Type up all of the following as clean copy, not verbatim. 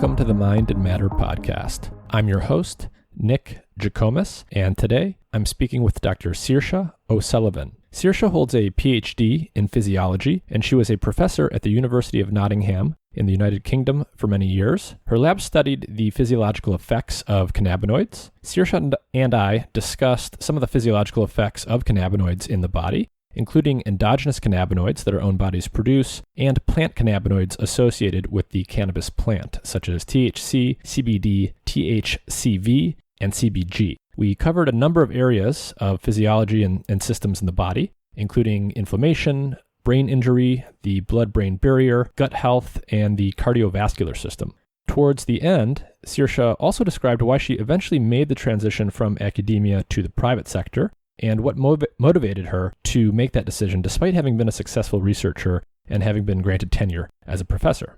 Welcome to the Mind and Matter podcast. I'm your host, Nick Jikomes, and today I'm speaking with Dr. Saoirse O'Sullivan. Saoirse holds a PhD in physiology, and she was a professor at the University of Nottingham in the United Kingdom for many years. Her lab studied the physiological effects of cannabinoids. Saoirse and I discussed some of the physiological effects of cannabinoids in the body, including endogenous cannabinoids that our own bodies produce, and plant cannabinoids associated with the cannabis plant, such as THC, CBD, THCV, and CBG. We covered a number of areas of physiology and systems in the body, including inflammation, brain injury, the blood-brain barrier, gut health, and the cardiovascular system. Towards the end, Saoirse also described why she eventually made the transition from academia to the private sector, and what motivated her to make that decision despite having been a successful researcher and having been granted tenure as a professor.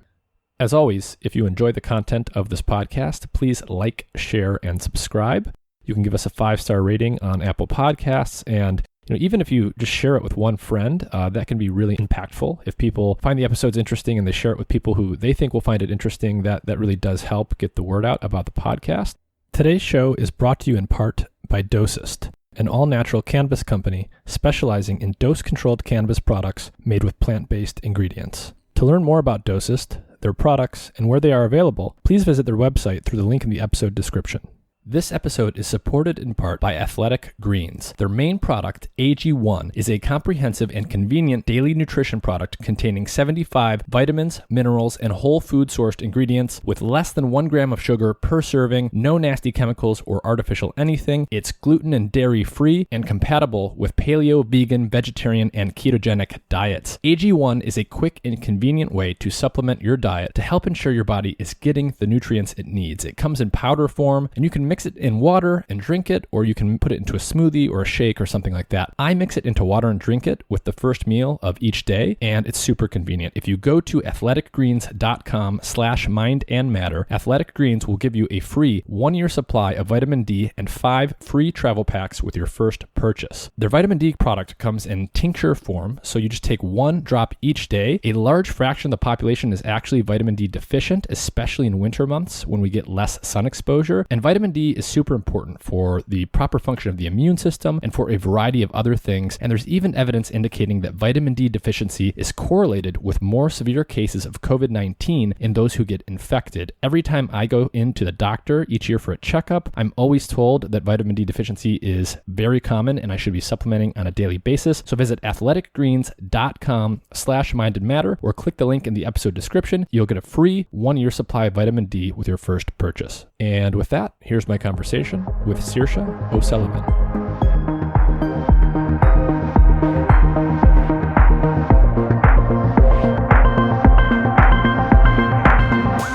As always, if you enjoy the content of this podcast, please like, share, and subscribe. You can give us a 5-star rating on Apple Podcasts, and even if you just share it with one friend, that can be really impactful. If people find the episodes interesting and they share it with people who they think will find it interesting, that really does help get the word out about the podcast. Today's show is brought to you in part by Dosist, an all-natural cannabis company specializing in dose-controlled cannabis products made with plant-based ingredients. To learn more about Dosist, their products, and where they are available, please visit their website through the link in the episode description. This episode is supported in part by Athletic Greens. Their main product, AG1, is a comprehensive and convenient daily nutrition product containing 75 vitamins, minerals, and whole food-sourced ingredients with less than 1 gram of sugar per serving, no nasty chemicals or artificial anything. It's gluten and dairy-free and compatible with paleo, vegan, vegetarian, and ketogenic diets. AG1 is a quick and convenient way to supplement your diet to help ensure your body is getting the nutrients it needs. It comes in powder form, and you can mix it in water and drink it, or you can put it into a smoothie or a shake or something like that. I mix it into water and drink it with the first meal of each day, and it's super convenient. If you go to athleticgreens.com/mindandmatter, Athletic Greens will give you a free 1-year supply of vitamin D and 5 free travel packs with your first purchase. Their vitamin D product comes in tincture form, so you just take 1 drop each day. A large fraction of the population is actually vitamin D deficient, especially in winter months when we get less sun exposure, and vitamin D is super important for the proper function of the immune system and for a variety of other things. And there's even evidence indicating that vitamin D deficiency is correlated with more severe cases of COVID-19 in those who get infected. Every time I go into the doctor each year for a checkup, I'm always told that vitamin D deficiency is very common and I should be supplementing on a daily basis. So visit athleticgreens.com/mindandmatter or click the link in the episode description. You'll get a free 1-year supply of vitamin D with your first purchase. And with that, here's my conversation with Saoirse O'Sullivan.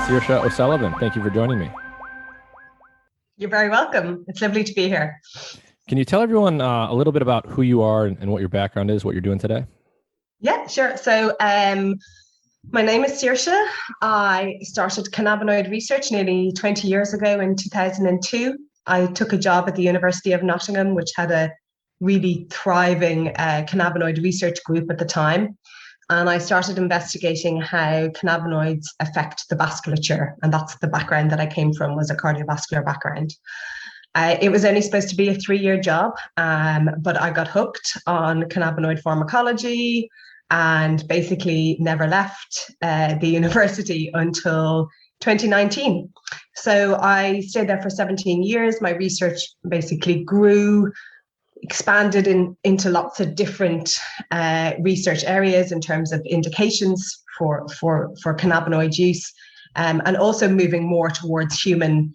Saoirse O'Sullivan, thank you for joining me. You're very welcome. It's lovely to be here. Can you tell everyone a little bit about who you are and what your background is, what you're doing today? Yeah, sure. So my name is Saoirse. I started cannabinoid research nearly 20 years ago in 2002. I took a job at the University of Nottingham, which had a really thriving cannabinoid research group at the time. And I started investigating how cannabinoids affect the vasculature. And that's the background that I came from, was a cardiovascular background. It was only supposed to be a 3-year job, but I got hooked on cannabinoid pharmacology and basically never left the university until 2019. So I stayed there for 17 years. My research basically grew, expanded into lots of different research areas in terms of indications for cannabinoid use, and also moving more towards human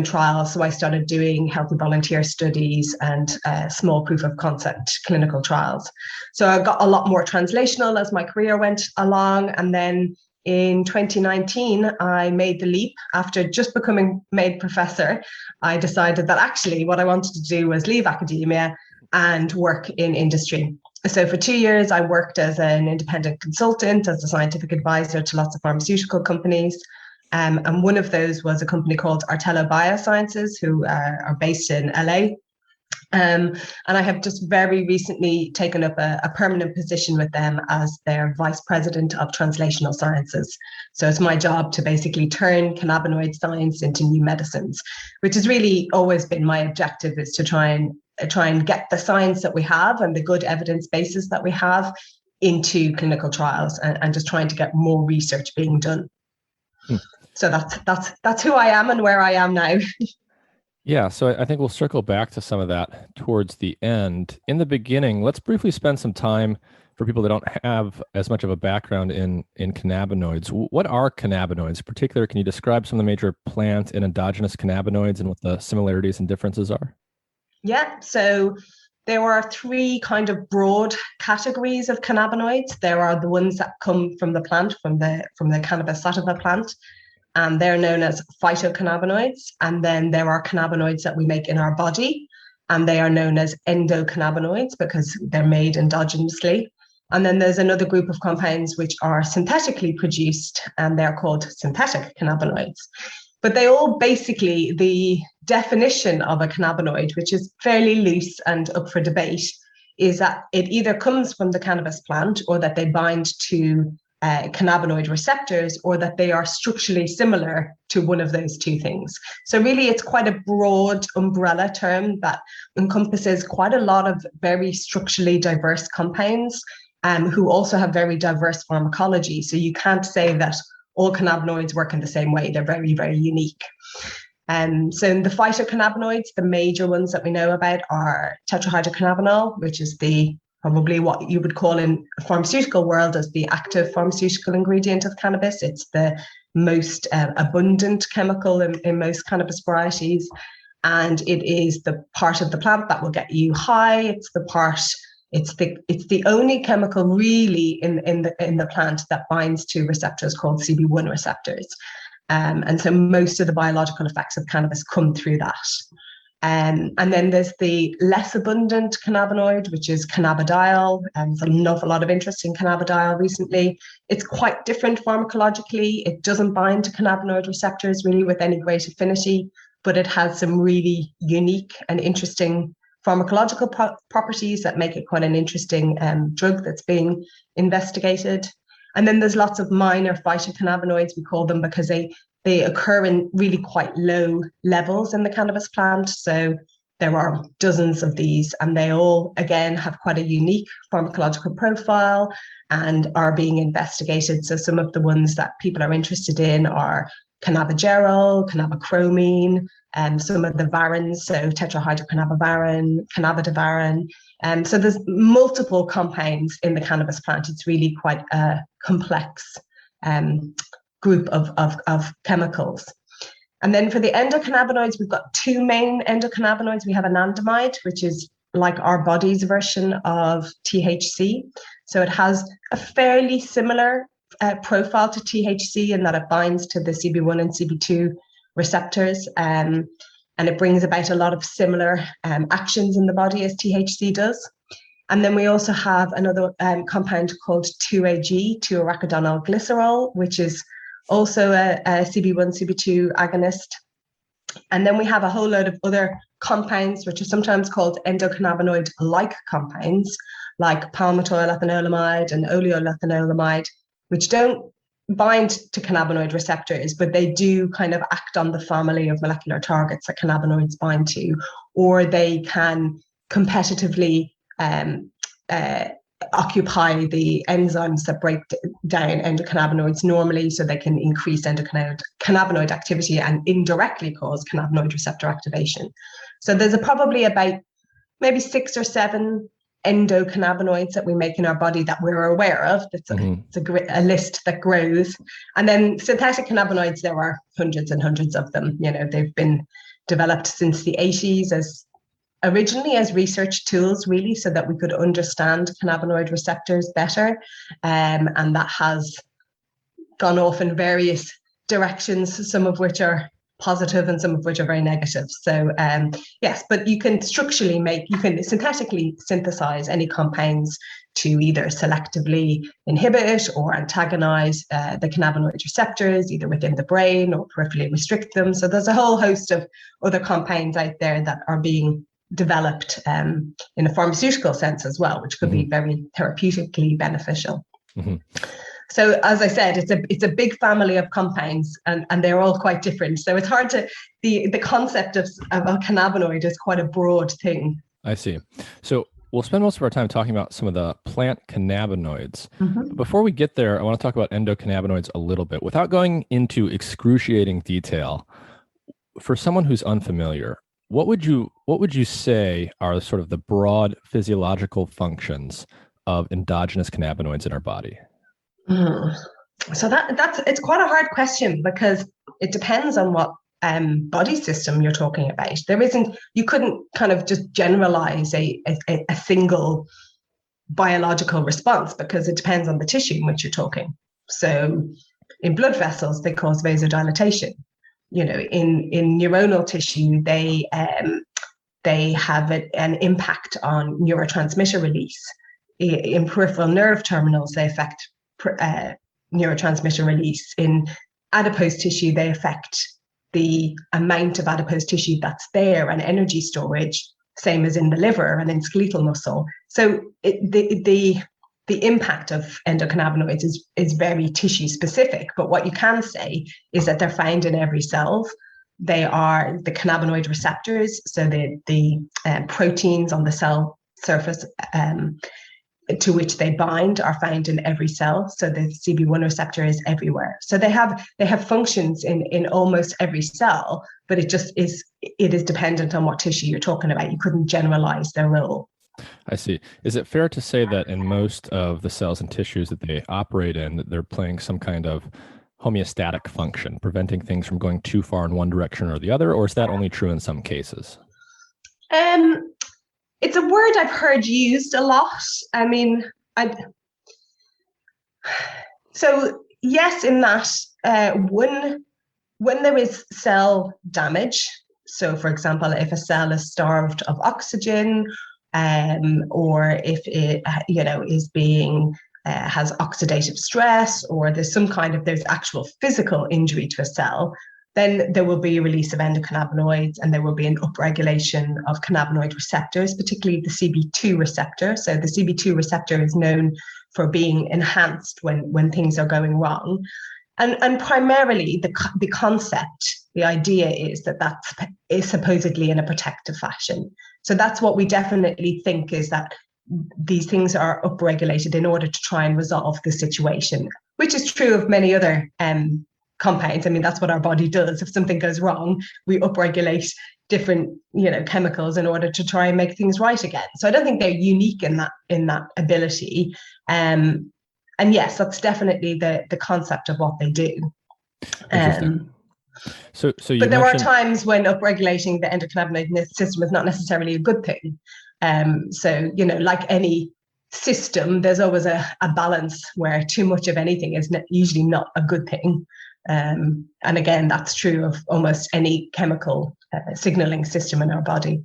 trials. So I started doing healthy volunteer studies and small proof of concept clinical trials. So I got a lot more translational as my career went along. And then in 2019, I made the leap. After just becoming made professor, I decided that actually what I wanted to do was leave academia and work in industry. So for 2 years, I worked as an independent consultant, as a scientific advisor to lots of pharmaceutical companies. And one of those was a company called Artello Biosciences, who are based in LA. And I have just very recently taken up a permanent position with them as their vice president of translational sciences. So it's my job to basically turn cannabinoid science into new medicines, which has really always been my objective, is to try and get the science that we have and the good evidence bases that we have into clinical trials, and just trying to get more research being done. So that's who I am and where I am now. Yeah, so I think we'll circle back to some of that towards the end. In the beginning, let's briefly spend some time for people that don't have as much of a background in cannabinoids. What are cannabinoids? In particular, can you describe some of the major plant and endogenous cannabinoids and what the similarities and differences are? Yeah, so there are three kind of broad categories of cannabinoids. There are the ones that come from the plant, from the cannabis sativa plant, and they're known as phytocannabinoids. And then there are cannabinoids that we make in our body, and they are known as endocannabinoids because they're made endogenously. And then there's another group of compounds which are synthetically produced, and they're called synthetic cannabinoids. But they all basically, the definition of a cannabinoid, which is fairly loose and up for debate, is that it either comes from the cannabis plant, or that they bind to cannabinoid receptors, or that they are structurally similar to one of those two things. So really, it's quite a broad umbrella term that encompasses quite a lot of very structurally diverse compounds, who also have very diverse pharmacology. So you can't say that all cannabinoids work in the same way. They're very, very unique. So in the phytocannabinoids, the major ones that we know about are tetrahydrocannabinol, which is probably what you would call in the pharmaceutical world as the active pharmaceutical ingredient of cannabis. It's the most abundant chemical in most cannabis varieties. And it is the part of the plant that will get you high. It's the only chemical really in the plant that binds to receptors called CB1 receptors. And so most of the biological effects of cannabis come through that. And then there's the less abundant cannabinoid, which is cannabidiol. And there's an awful lot of interest in cannabidiol recently. It's quite different pharmacologically. It doesn't bind to cannabinoid receptors really with any great affinity, but it has some really unique and interesting pharmacological properties that make it quite an interesting drug that's being investigated. And then there's lots of minor phytocannabinoids, we call them, because they occur in really quite low levels in the cannabis plant. So there are dozens of these, and they all, again, have quite a unique pharmacological profile and are being investigated. So some of the ones that people are interested in are cannabigerol, cannabichromene, and some of the varins, so tetrahydrocannabivarin, cannabidivarin. So there's multiple compounds in the cannabis plant. It's really quite a complex group of chemicals. And then for the endocannabinoids, we've got two main endocannabinoids. We have anandamide, which is like our body's version of THC. So it has a fairly similar profile to THC in that it binds to the CB1 and CB2 receptors, and it brings about a lot of similar actions in the body as THC does. And then we also have another compound called 2-AG, 2-arachidonyl glycerol, which is also a CB1, CB2 agonist. And then we have a whole load of other compounds, which are sometimes called endocannabinoid-like compounds, like palmitoyl ethanolamide and oleoyl ethanolamide, which don't bind to cannabinoid receptors, but they do kind of act on the family of molecular targets that cannabinoids bind to, or they can competitively occupy the enzymes that break down endocannabinoids normally, so they can increase endocannabinoid activity and indirectly cause cannabinoid receptor activation. So there's probably about maybe 6 or 7 endocannabinoids that we make in our body that we're aware of. It's a list that grows. And then synthetic cannabinoids, there are hundreds and hundreds of them. They've been developed since the 80s originally as research tools, really, so that we could understand cannabinoid receptors better. And that has gone off in various directions, some of which are positive and some of which are very negative. So yes, but you can synthetically synthesize any compounds to either selectively inhibit or antagonize the cannabinoid receptors, either within the brain or peripherally restrict them. So there's a whole host of other compounds out there that are being developed in a pharmaceutical sense as well, which could be very therapeutically beneficial. Mm-hmm. So as I said, it's a big family of compounds, and they're all quite different. So it's hard to, the concept of a cannabinoid is quite a broad thing. I see. So we'll spend most of our time talking about some of the plant cannabinoids. Mm-hmm. Before we get there, I want to talk about endocannabinoids a little bit. Without going into excruciating detail, for someone who's unfamiliar, what would you say are sort of the broad physiological functions of endogenous cannabinoids in our body? So it's quite a hard question, because it depends on what body system you're talking about. You couldn't kind of just generalize a single biological response, because it depends on the tissue in which you're talking. So in blood vessels, they cause vasodilatation. You know, in neuronal tissue, they have an impact on neurotransmitter release. In peripheral nerve terminals, they affect neurotransmitter release. In adipose tissue, they affect the amount of adipose tissue that's there and energy storage, same as in the liver and in skeletal muscle. So the impact of endocannabinoids is very tissue specific, but what you can say is that they're found in every cell. They are the cannabinoid receptors, so the proteins on the cell surface to which they bind are found in every cell. So the CB1 receptor is everywhere. So they have functions in almost every cell, but it is dependent on what tissue you're talking about. You couldn't generalize their role. I see. Is it fair to say that in most of the cells and tissues that they operate in, that they're playing some kind of homeostatic function, preventing things from going too far in one direction or the other, or is that only true in some cases? It's a word I've heard used a lot. I mean, so yes, in that when there is cell damage, so for example, if a cell is starved of oxygen, or if it is being has oxidative stress, or there's actual physical injury to a cell, then there will be a release of endocannabinoids, and there will be an upregulation of cannabinoid receptors, particularly the CB2 receptor. So the CB2 receptor is known for being enhanced when things are going wrong. And primarily the concept, the idea is that is supposedly in a protective fashion. So that's what we definitely think, is that these things are upregulated in order to try and resolve the situation, which is true of many other compounds. I mean, that's what our body does. If something goes wrong, we upregulate different, chemicals in order to try and make things right again. So I don't think they're unique in that ability. And yes, that's definitely the concept of what they do. So but there are times when upregulating the endocannabinoid system is not necessarily a good thing. So, like any system, there's always a balance where too much of anything is usually not a good thing. And again, that's true of almost any chemical signaling system in our body.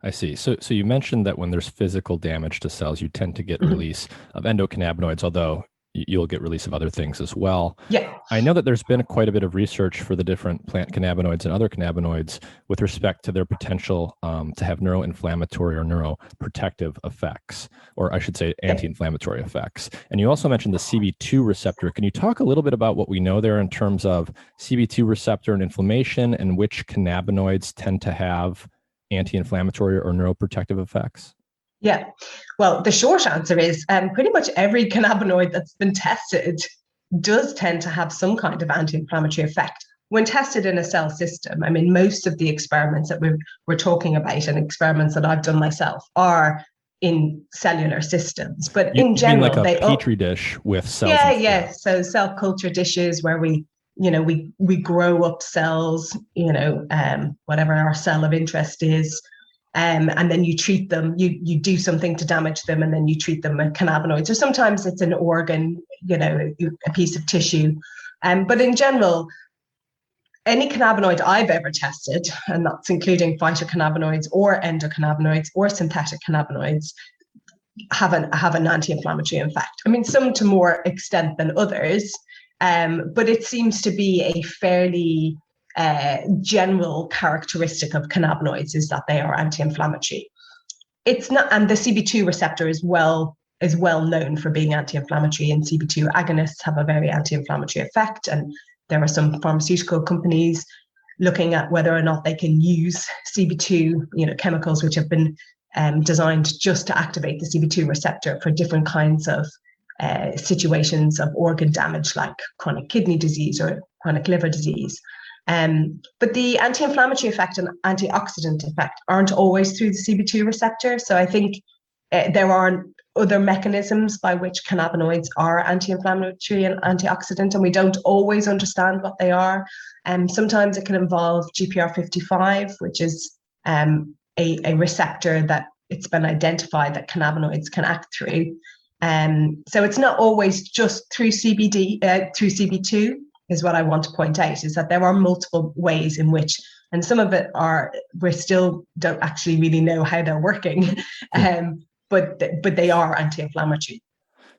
I see. So you mentioned that when there's physical damage to cells, you tend to get release of endocannabinoids, although you'll get release of other things as well. Yeah. I know that there's been quite a bit of research for the different plant cannabinoids and other cannabinoids with respect to their potential to have neuroinflammatory or neuroprotective effects, or I should say anti-inflammatory effects. And you also mentioned the CB2 receptor. Can you talk a little bit about what we know there in terms of CB2 receptor and inflammation, and which cannabinoids tend to have anti-inflammatory or neuroprotective effects? Yeah, well, the short answer is pretty much every cannabinoid that's been tested does tend to have some kind of anti-inflammatory effect when tested in a cell system. I mean, most of the experiments that we're talking about, and experiments that I've done myself, are in cellular systems. But in general, mean like a petri dish with cells. Yeah. So cell culture dishes where we grow up cells, whatever our cell of interest is. And then you treat them, you do something to damage them, and then you treat them with cannabinoids. Or sometimes it's an organ, a piece of tissue. But in general, any cannabinoid I've ever tested, and that's including phytocannabinoids or endocannabinoids or synthetic cannabinoids, have an anti-inflammatory effect. I mean, some to more extent than others, but it seems to be a fairly general characteristic of cannabinoids is that they are anti-inflammatory. It's not, and the CB2 receptor is well known for being anti-inflammatory, and CB2 agonists have a very anti-inflammatory effect. And there are some pharmaceutical companies looking at whether or not they can use CB2, chemicals which have been designed just to activate the CB2 receptor for different kinds of situations of organ damage, like chronic kidney disease or chronic liver disease. But the anti-inflammatory effect and antioxidant effect aren't always through the CB2 receptor. So I think there are other mechanisms by which cannabinoids are anti-inflammatory and antioxidant, and we don't always understand what they are. Sometimes it can involve GPR55, which is a receptor that it's been identified that cannabinoids can act through. So it's not always just through CBD, through CB2 is what I want to point out, is that there are multiple ways in which, and some of it we still don't actually really know how they're working, but they are anti-inflammatory.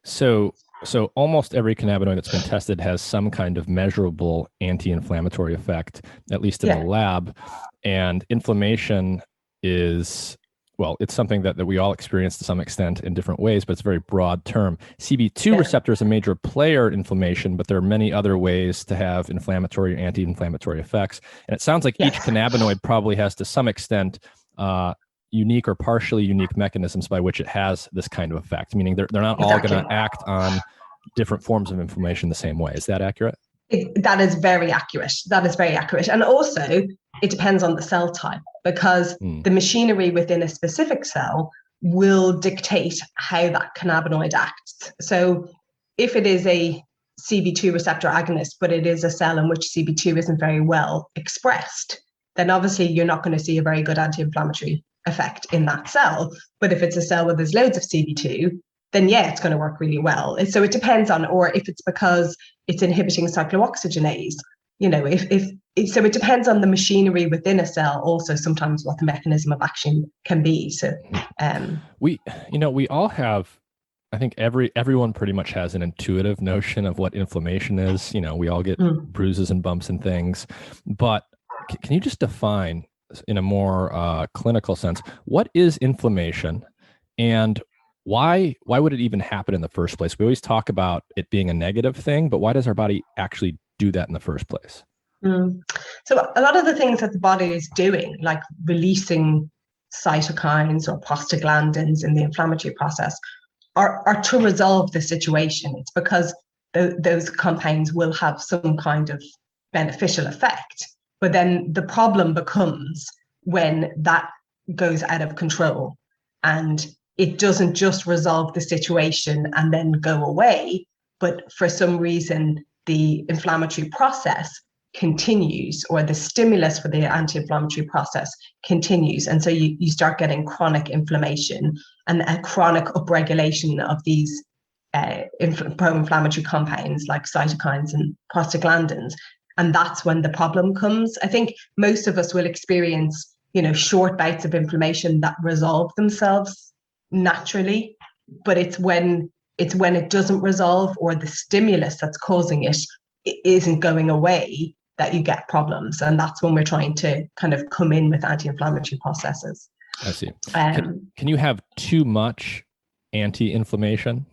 So almost every cannabinoid that's been tested has some kind of measurable anti-inflammatory effect, at least in the lab. And inflammation is, well, it's something that we all experience to some extent in different ways, but it's a very broad term. CB2 receptor is a major player in inflammation, but there are many other ways to have inflammatory or anti-inflammatory effects. And it sounds like each cannabinoid probably has, to some extent, unique or partially unique mechanisms by which it has this kind of effect, meaning they're not all going to act on different forms of inflammation the same way. Is that accurate? That is very accurate. And also, it depends on the cell type, because the machinery within a specific cell will dictate how that cannabinoid acts. So if it is a CB2 receptor agonist, but it is a cell in which CB2 isn't very well expressed, then obviously you're not going to see a very good anti-inflammatory effect in that cell. But if it's a cell where there's loads of CB2, then it's going to work really well. So it depends on, or if it's because it's inhibiting cyclooxygenase, so it depends on the machinery within a cell, also sometimes what the mechanism of action can be. So we all have, I think everyone pretty much has an intuitive notion of what inflammation is. We all get bruises and bumps and things, but can you just define in a more clinical sense, what is inflammation, and why would it even happen in the first place? We always talk about it being a negative thing, but why does our body actually do that in the first place? So a lot of the things that the body is doing, like releasing cytokines or prostaglandins in the inflammatory process, are to resolve the situation. It's because those compounds will have some kind of beneficial effect. But then the problem becomes when that goes out of control and it doesn't just resolve the situation and then go away, but for some reason the inflammatory process continues, or the stimulus for the anti-inflammatory process continues. And so you start getting chronic inflammation and a chronic upregulation of these pro-inflammatory compounds like cytokines and prostaglandins. And that's when the problem comes. I think most of us will experience, short bouts of inflammation that resolve themselves naturally, but it's when it doesn't resolve, or the stimulus that's causing it isn't going away, that you get problems. And that's when we're trying to kind of come in with anti-inflammatory processes. I see. Can you have too much anti-inflammation?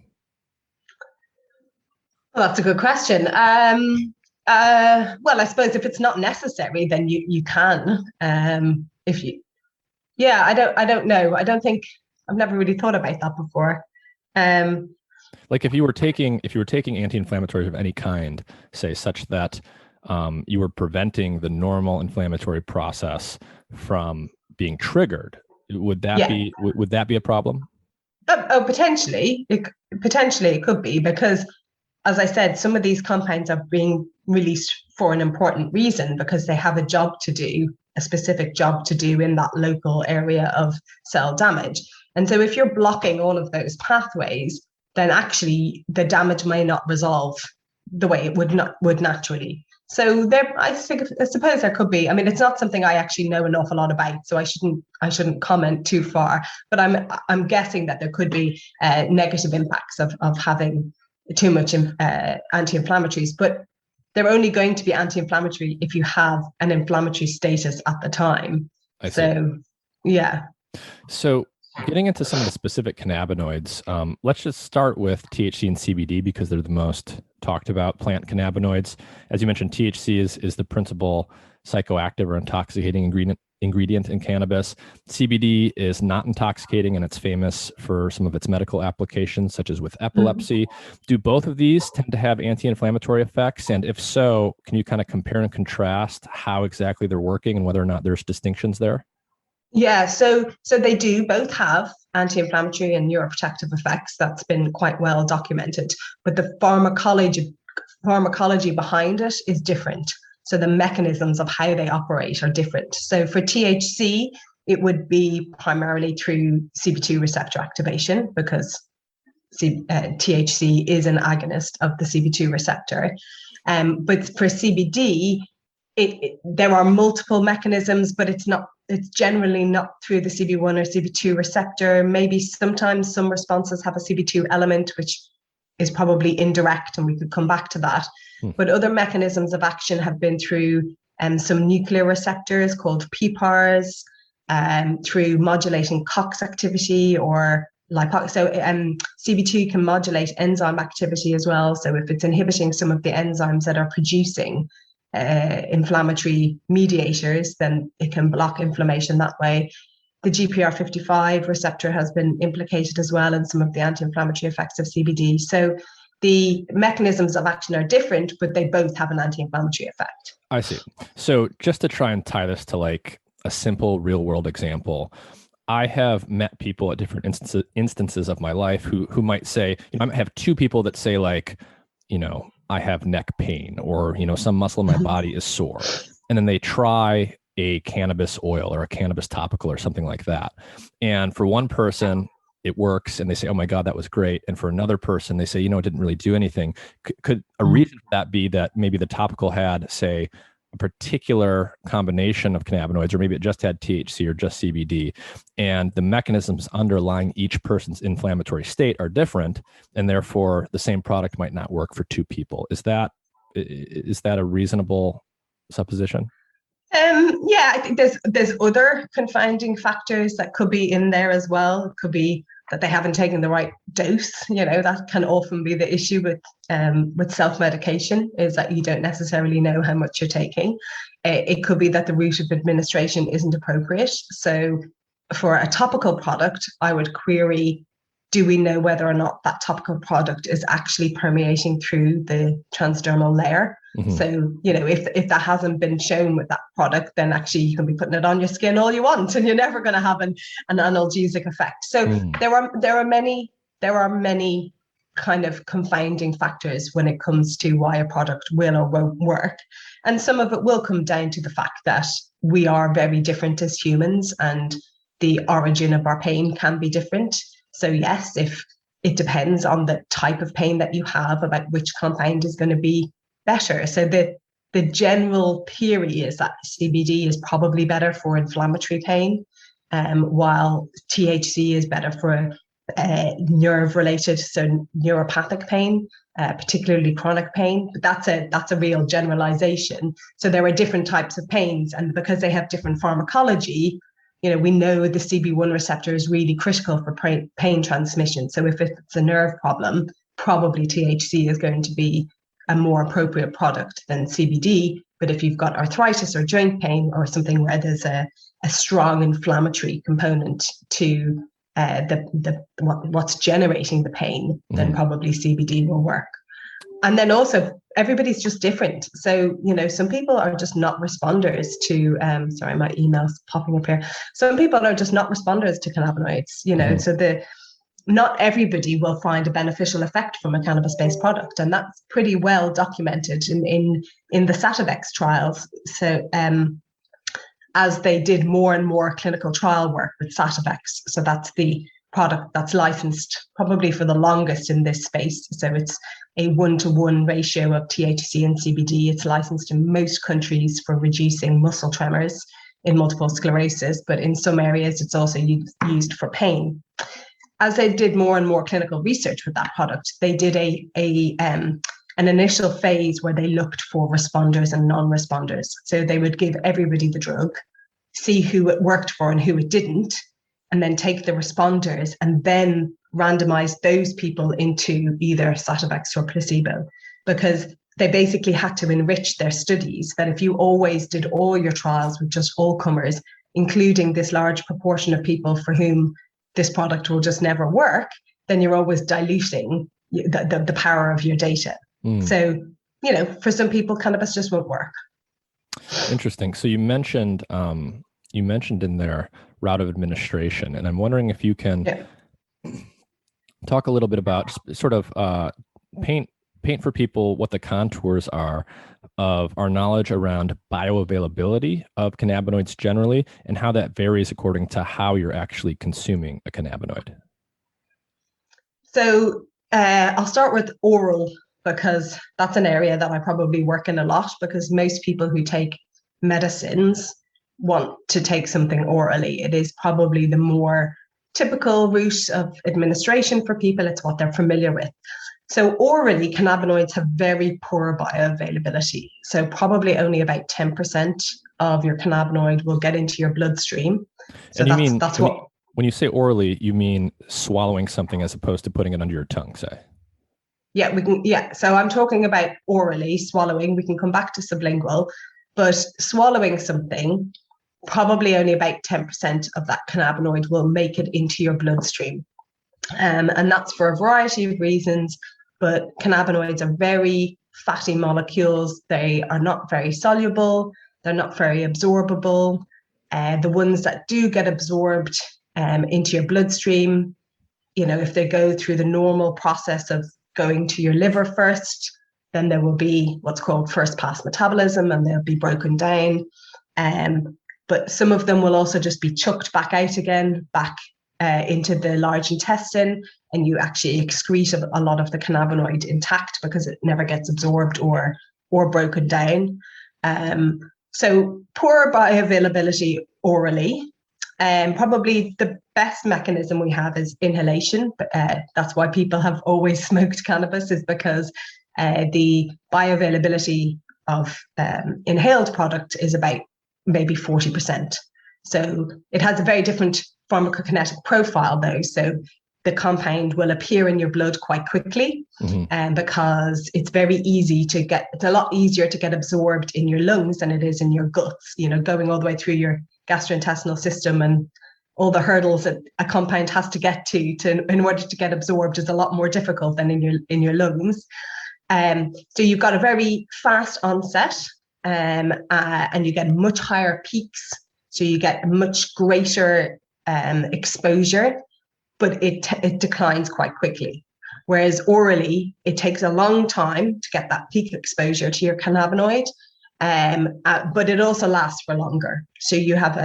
Well, that's a good question. Well, I suppose if it's not necessary, then you can. I don't know. I don't think, I've never really thought about that before. Like if you were taking anti-inflammatories of any kind, say such that you were preventing the normal inflammatory process from being triggered, would that be a problem? Potentially. Potentially it could be, because as I said, some of these compounds are being released for an important reason, because they have a specific job to do in that local area of cell damage. And so if you're blocking all of those pathways, then actually the damage may not resolve the way it would naturally. So I suppose there could be. I mean, it's not something I actually know an awful lot about, so I shouldn't comment too far. But I'm guessing that there could be negative impacts of having too much anti-inflammatories. But they're only going to be anti-inflammatory if you have an inflammatory status at the time. I see. So, yeah. So getting into some of the specific cannabinoids, let's just start with THC and CBD because they're the most talked about plant cannabinoids. As you mentioned, THC is the principal psychoactive or intoxicating ingredient in cannabis. CBD is not intoxicating, and it's famous for some of its medical applications, such as with epilepsy. Do both of these tend to have anti-inflammatory effects? And if so, can you kind of compare and contrast how exactly they're working and whether or not there's distinctions there? Yeah, so they do both have anti-inflammatory and neuroprotective effects. That's been quite well documented, but the pharmacology behind it is different. So the mechanisms of how they operate are different. So for THC, it would be primarily through CB2 receptor activation because THC is an agonist of the CB2 receptor. But for CBD, there are multiple mechanisms, but it's generally not through the CB1 or CB2 receptor. Maybe sometimes some responses have a CB2 element, which is probably indirect, and we could come back to that. But other mechanisms of action have been through some nuclear receptors called PPARs, through modulating COX activity or lipox. So CB2 can modulate enzyme activity as well. So if it's inhibiting some of the enzymes that are producing inflammatory mediators, then it can block inflammation that way. The GPR55 receptor has been implicated as well in some of the anti-inflammatory effects of CBD. So the mechanisms of action are different, but they both have an anti-inflammatory effect. I see. So just to try and tie this to like a simple real world example, I have met people at different instances of my life who might say, I might have two people that say like, I have neck pain or, some muscle in my body is sore. And then they try a cannabis oil or a cannabis topical or something like that. And for one person, it works and they say, oh my God, that was great. And for another person, they say, it didn't really do anything. Could a reason for that be that maybe the topical had, say, a particular combination of cannabinoids, or maybe it just had THC or just CBD, and the mechanisms underlying each person's inflammatory state are different, and therefore the same product might not work for two people? Is that a reasonable supposition? Yeah, I think there's other confounding factors that could be in there as well. It could be that they haven't taken the right dose. That can often be the issue with self-medication, is that you don't necessarily know how much you're taking. It could be that the route of administration isn't appropriate. So for a topical product, I would query, do we know whether or not that topical product is actually permeating through the transdermal layer? Mm-hmm. So, if that hasn't been shown with that product, then actually you can be putting it on your skin all you want, and you're never going to have an analgesic effect. So there are many kind of confounding factors when it comes to why a product will or won't work. And some of it will come down to the fact that we are very different as humans, and the origin of our pain can be different. So yes, if it depends on the type of pain that you have about which compound is going to be better. So the general theory is that CBD is probably better for inflammatory pain, while THC is better for nerve-related, so neuropathic pain, particularly chronic pain. But that's a real generalization. So there are different types of pains, and because they have different pharmacology, we know the CB1 receptor is really critical for pain transmission. So if it's a nerve problem, probably THC is going to be a more appropriate product than CBD. But if you've got arthritis or joint pain or something where there's a strong inflammatory component to what's generating the pain, then probably CBD will work. And then also, everybody's just different. So, some people are just not responders to, sorry, my email's popping up here. Some people are just not responders to cannabinoids, so not everybody will find a beneficial effect from a cannabis-based product. And that's pretty well documented in the Sativex trials. So as they did more and more clinical trial work with Sativex, so that's the product that's licensed probably for the longest in this space. So it's a 1-to-1 ratio of THC and CBD. It's licensed in most countries for reducing muscle tremors in multiple sclerosis, but in some areas it's also used for pain. As they did more and more clinical research with that product, they did a an initial phase where they looked for responders and non-responders. So they would give everybody the drug, see who it worked for and who it didn't, and then take the responders and then randomize those people into either Sativex or placebo, because they basically had to enrich their studies that if you always did all your trials with just all comers, including this large proportion of people for whom this product will just never work, then you're always diluting the power of your data. So, for some people, cannabis just won't work. Interesting. So you mentioned in there route of administration, and I'm wondering if you can talk a little bit about sort of paint for people what the contours are of our knowledge around bioavailability of cannabinoids generally, and how that varies according to how you're actually consuming a cannabinoid. So I'll start with oral, because that's an area that I probably work in a lot, because most people who take medicines want to take something orally. It is probably the more typical route of administration for people. It's what they're familiar with. So orally, cannabinoids have very poor bioavailability. So probably only about 10% of your cannabinoid will get into your bloodstream. So when you say orally, you mean swallowing something as opposed to putting it under your tongue, say? Yeah, we can. Yeah. So I'm talking about orally swallowing. We can come back to sublingual, but swallowing something, probably only about 10% of that cannabinoid will make it into your bloodstream. And that's for a variety of reasons, but cannabinoids are very fatty molecules. They are not very soluble. They're not very absorbable. The ones that do get absorbed into your bloodstream, if they go through the normal process of going to your liver first, then there will be what's called first pass metabolism, and they'll be broken down. But some of them will also just be chucked back out again, back into the large intestine, and you actually excrete a lot of the cannabinoid intact because it never gets absorbed or broken down. So poor bioavailability orally. Probably the best mechanism we have is inhalation. That's why people have always smoked cannabis, is because the bioavailability of inhaled product is about maybe 40%. So it has a very different pharmacokinetic profile though. So the compound will appear in your blood quite quickly, because it's very easy to get, it's a lot easier to get absorbed in your lungs than it is in your guts, going all the way through your gastrointestinal system, and all the hurdles that a compound has to get to in order to get absorbed is a lot more difficult than in your lungs. So you've got a very fast onset, and you get much higher peaks. So you get much greater exposure, but it declines quite quickly. Whereas orally, it takes a long time to get that peak exposure to your cannabinoid, but it also lasts for longer. So you have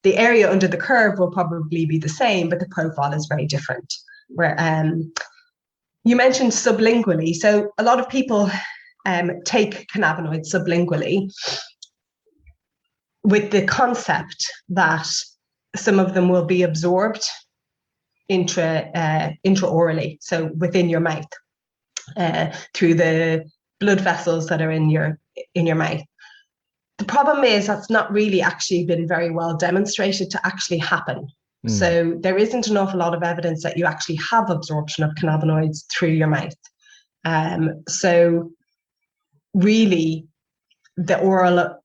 the area under the curve will probably be the same, but the profile is very different. Where you mentioned sublingually. So a lot of people take cannabinoids sublingually with the concept that some of them will be absorbed intraorally, so within your mouth, through the blood vessels that are in your mouth. The problem is that's not really actually been very well demonstrated to actually happen. So there isn't an awful lot of evidence that you actually have absorption of cannabinoids through your mouth. So really, the oral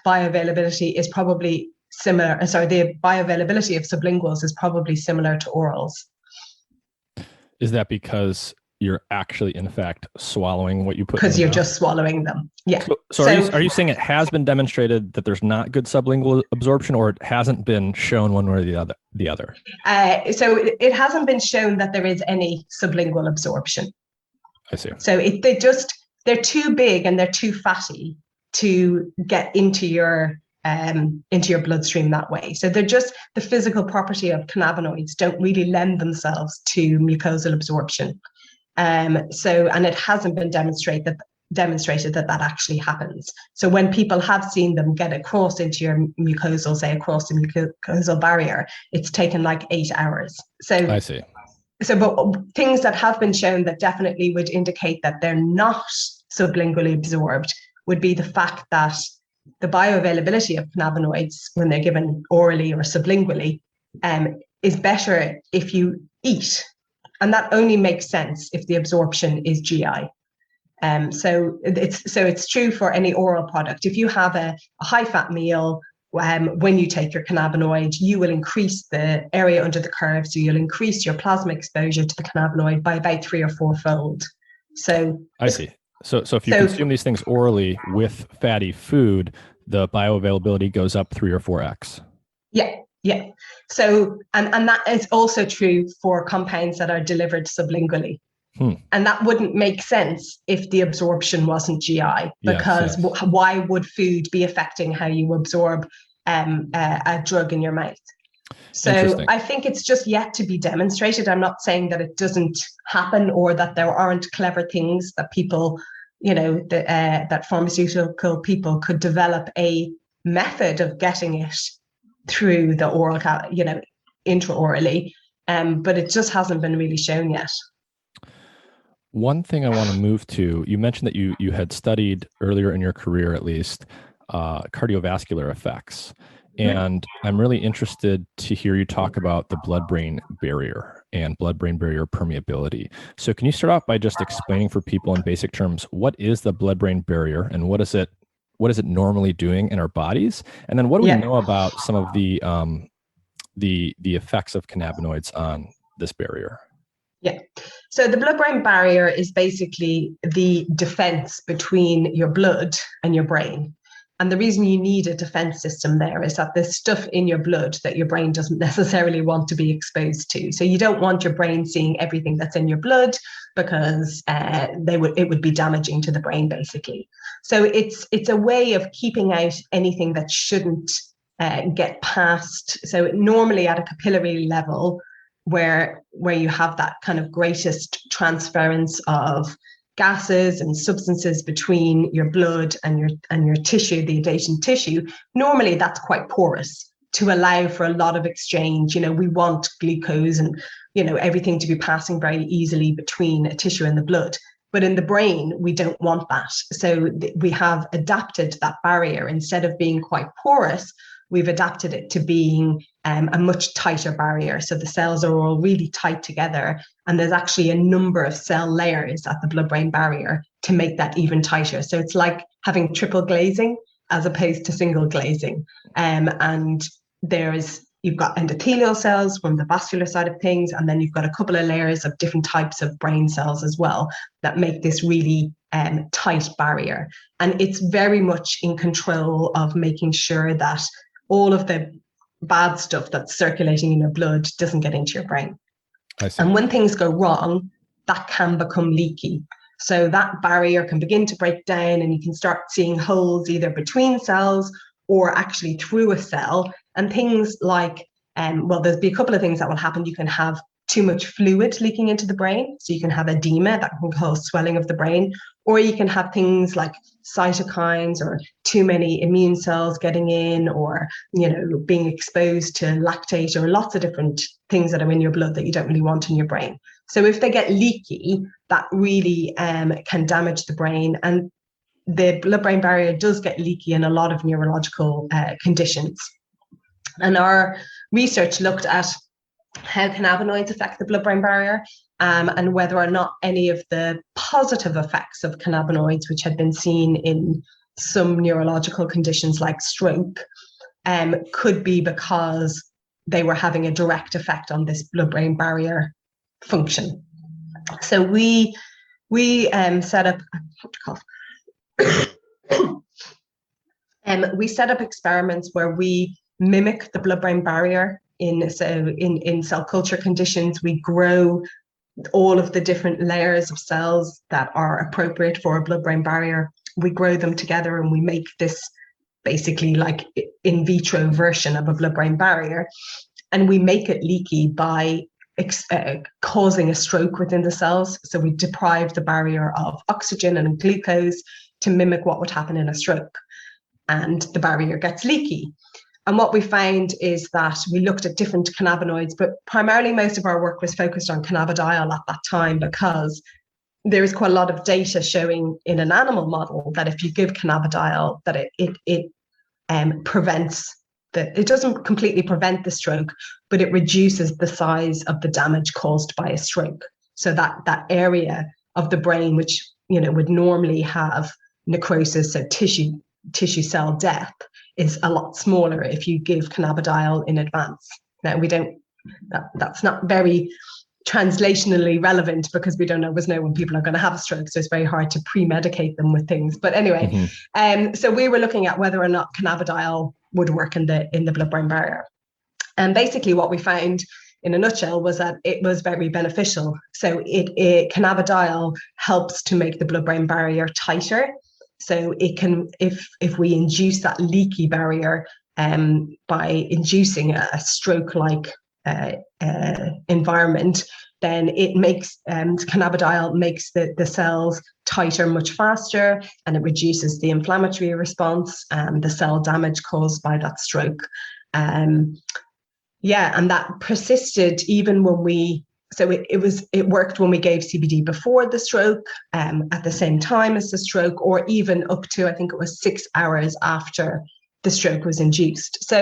bioavailability is probably similar. The bioavailability of sublinguals is probably similar to orals. Is that because you're actually, in fact, swallowing what you put? Because you're just swallowing them. Yeah. So are you saying it has been demonstrated that there's not good sublingual absorption, or it hasn't been shown one way or the other? So it hasn't been shown that there is any sublingual absorption. I see. So they're too big and they're too fatty to get into your bloodstream that way. So they're just, the physical property of cannabinoids don't really lend themselves to mucosal absorption. And it hasn't been demonstrated that actually happens. So when people have seen them get across into your mucosal, say across the mucosal barrier, it's taken like 8 hours. So I see. but things that have been shown that definitely would indicate that they're not sublingually absorbed would be the fact that the bioavailability of cannabinoids when they're given orally or sublingually is better if you eat. And that only makes sense if the absorption is GI. So it's true for any oral product. If you have a high-fat meal, when you take your cannabinoid, you will increase the area under the curve. So you'll increase your plasma exposure to the cannabinoid by about 3 or 4-fold. So I see. So if you consume these things orally with fatty food, the bioavailability goes up 3 or 4x. Yeah. So, and that is also true for compounds that are delivered sublingually. And that wouldn't make sense if the absorption wasn't GI, because yes. Why would food be affecting how you absorb a drug in your mouth? So I think it's just yet to be demonstrated. I'm not saying that it doesn't happen or that there aren't clever things that people, that pharmaceutical people could develop a method of getting it through the oral, intraorally, but it just hasn't been really shown yet. One thing I want to move to, you mentioned that you had studied earlier in your career, at least, cardiovascular effects. And I'm really interested to hear you talk about the blood-brain barrier and blood-brain barrier permeability. So can you start off by just explaining for people in basic terms, what is the blood-brain barrier and what is it normally doing in our bodies? And then what do we know about some of the effects of cannabinoids on this barrier? Yeah. So the blood-brain barrier is basically the defense between your blood and your brain. And the reason you need a defense system there is that there's stuff in your blood that your brain doesn't necessarily want to be exposed to. So you don't want your brain seeing everything that's in your blood because it would be damaging to the brain, basically. So it's a way of keeping out anything that shouldn't get past. So normally at a capillary level, where you have that kind of greatest transference of gases and substances between your blood and your tissue, the adjacent tissue, normally that's quite porous to allow for a lot of exchange. We want glucose and, everything to be passing very easily between a tissue and the blood. But in the brain, we don't want that. So we have adapted that barrier. Instead of being quite porous, we've adapted it to being a much tighter barrier. So the cells are all really tight together. And there's actually a number of cell layers at the blood-brain barrier to make that even tighter. So it's like having triple glazing as opposed to single glazing. And you've got endothelial cells from the vascular side of things. And then you've got a couple of layers of different types of brain cells as well that make this really tight barrier. And it's very much in control of making sure that all of the bad stuff that's circulating in your blood doesn't get into your brain. And when things go wrong, that can become leaky. So that barrier can begin to break down and you can start seeing holes either between cells or actually through a cell. And things like, there's be a couple of things that will happen. You can have too much fluid leaking into the brain. So you can have edema that can cause swelling of the brain, or you can have things like cytokines or too many immune cells getting in, or, being exposed to lactate, or lots of different things that are in your blood that you don't really want in your brain. So if they get leaky, that really can damage the brain. And the blood-brain barrier does get leaky in a lot of neurological conditions. And our research looked at how cannabinoids affect the blood-brain barrier, and whether or not any of the positive effects of cannabinoids, which had been seen in some neurological conditions like stroke, could be because they were having a direct effect on this blood-brain barrier function. So we set up we set up experiments where we mimic the blood-brain barrier. In cell culture conditions, we grow all of the different layers of cells that are appropriate for a blood-brain barrier. We grow them together and we make this basically like in vitro version of a blood-brain barrier. And we make it leaky by causing a stroke within the cells. So we deprive the barrier of oxygen and glucose to mimic what would happen in a stroke. And the barrier gets leaky. And what we found is that we looked at different cannabinoids, but primarily most of our work was focused on cannabidiol at that time, because there is quite a lot of data showing in an animal model that if you give cannabidiol, that it prevents it doesn't completely prevent the stroke, but it reduces the size of the damage caused by a stroke. So that area of the brain, which would normally have necrosis, so tissue cell death, is a lot smaller if you give cannabidiol in advance. Now that's not very translationally relevant, because we don't always know when people are going to have a stroke, so it's very hard to pre-medicate them with things. But anyway, so we were looking at whether or not cannabidiol would work in the blood-brain barrier. And basically what we found in a nutshell was that it was very beneficial. So cannabidiol helps to make the blood-brain barrier tighter. So it can, if we induce that leaky barrier by inducing a stroke-like environment, then it makes cannabidiol makes the cells tighter much faster, and it reduces the inflammatory response and the cell damage caused by that stroke. And that persisted even when it worked when we gave CBD before the stroke, at the same time as the stroke, or even up to, I think it was 6 hours after the stroke was induced.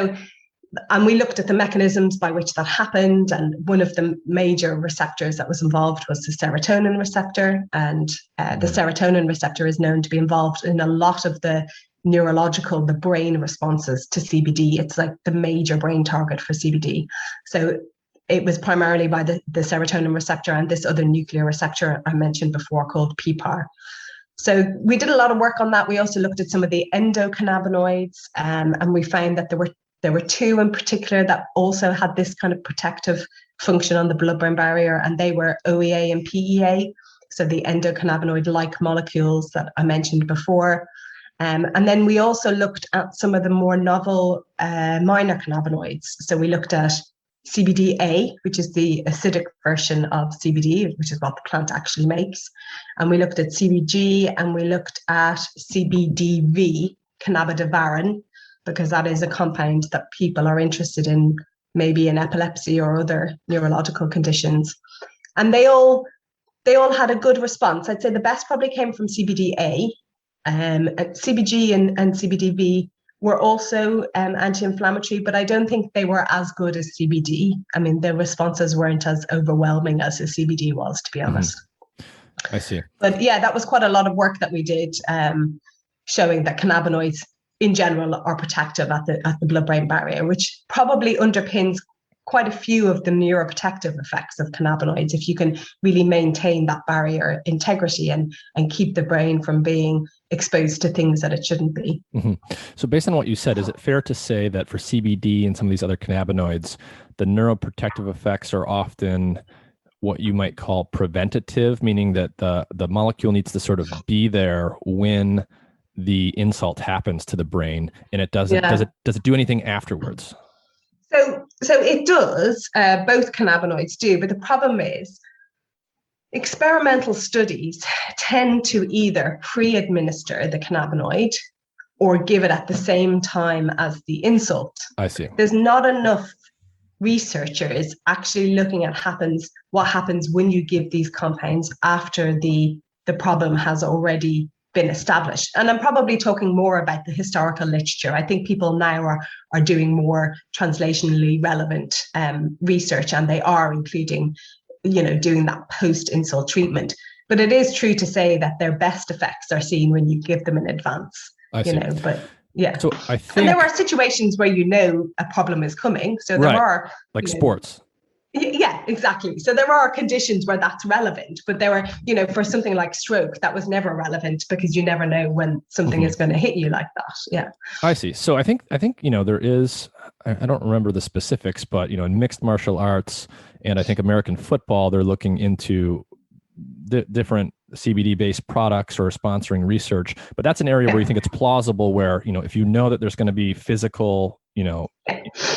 And we looked at the mechanisms by which that happened, and one of the major receptors that was involved was the serotonin receptor. And the serotonin receptor is known to be involved in a lot of the the brain responses to CBD. It's like the major brain target for CBD. So it was primarily by the serotonin receptor and this other nuclear receptor I mentioned before called PPAR. So we did a lot of work on that. We also looked at some of the endocannabinoids, and we found that there were two in particular that also had this kind of protective function on the blood-brain barrier, and they were OEA and PEA, so the endocannabinoid-like molecules that I mentioned before. And then we also looked at some of the more novel minor cannabinoids. So we looked at CBDA, which is the acidic version of CBD, which is what the plant actually makes. And we looked at CBG, and we looked at CBDV, cannabidivarin, because that is a compound that people are interested in, maybe in epilepsy or other neurological conditions. And they all had a good response. I'd say the best probably came from CBDA. CBG and CBDV were also anti-inflammatory, but I don't think they were as good as CBD. I mean, their responses weren't as overwhelming as the CBD was, to be honest. I see. But yeah, that was quite a lot of work that we did, showing that cannabinoids in general are protective at the blood-brain barrier, which probably underpins quite a few of the neuroprotective effects of cannabinoids, if you can really maintain that barrier integrity and keep the brain from being exposed to things that it shouldn't be. So based on what you said, is it fair to say that for CBD and some of these other cannabinoids, the neuroprotective effects are often what you might call preventative, meaning that the molecule needs to sort of be there when the insult happens to the brain, and it doesn't, does it do anything afterwards? So it does, both cannabinoids do, but the problem is experimental studies tend to either pre-administer the cannabinoid or give it at the same time as the insult. I see. There's not enough researchers actually looking at what happens when you give these compounds after the problem has already been established. And I'm probably talking more about the historical literature. I think people now are doing more translationally relevant research, and they are including, doing that post-insult treatment. But it is true to say that their best effects are seen when you give them in advance. I see. But yeah. So I think, and there are situations where a problem is coming. So there are like sports. Yeah, exactly. So there are conditions where that's relevant, but there are, for something like stroke, that was never relevant, because you never know when something is going to hit you like that. Yeah. I see. So I think, there is, I don't remember the specifics, but, in mixed martial arts and I think American football, they're looking into different CBD based products or sponsoring research, but that's an area where you think it's plausible where, if you know that there's going to be physical,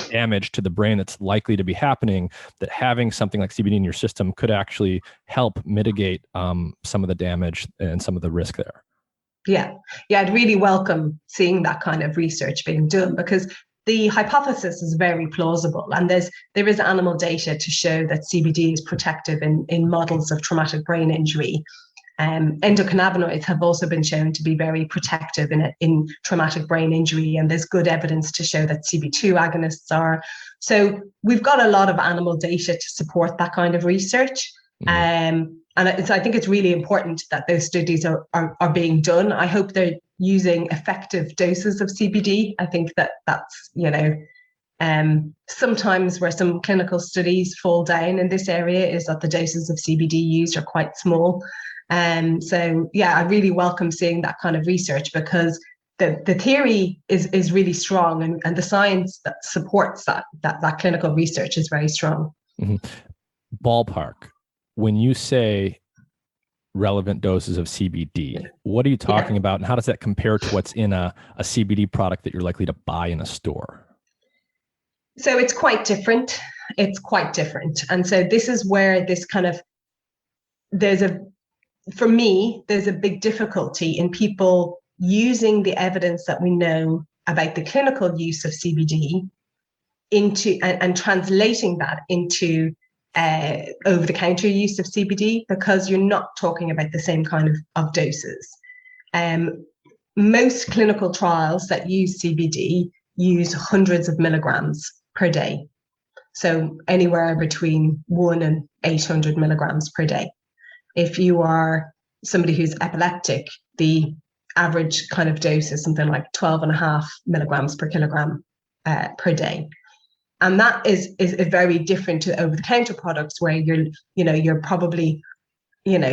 damage to the brain that's likely to be happening, that having something like CBD in your system could actually help mitigate some of the damage and some of the risk there. Yeah. I'd really welcome seeing that kind of research being done, because the hypothesis is very plausible, and there is animal data to show that CBD is protective in models of traumatic brain injury. Endocannabinoids have also been shown to be very protective in traumatic brain injury, and there's good evidence to show that CB2 agonists are. So we've got a lot of animal data to support that kind of research. And I think it's really important that those studies are being done. I hope they're using effective doses of CBD. I think that's, sometimes where some clinical studies fall down in this area is that the doses of CBD used are quite small. So I really welcome seeing that kind of research, because the theory is really strong, and the science that supports that clinical research is very strong. Ballpark, when you say relevant doses of CBD, what are you talking about, and how does that compare to what's in a CBD product that you're likely to buy in a store? So it's quite different. And so this is where this kind of, for me, there's a big difficulty in people using the evidence that we know about the clinical use of CBD into and translating that into over-the-counter use of CBD, because you're not talking about the same kind of doses. Most clinical trials that use CBD use hundreds of milligrams per day. So anywhere between 1 and 800 milligrams per day. If you are somebody who's epileptic, the average kind of dose is something like 12.5 milligrams per kilogram per day. And that is very different to over-the-counter products, where you're probably,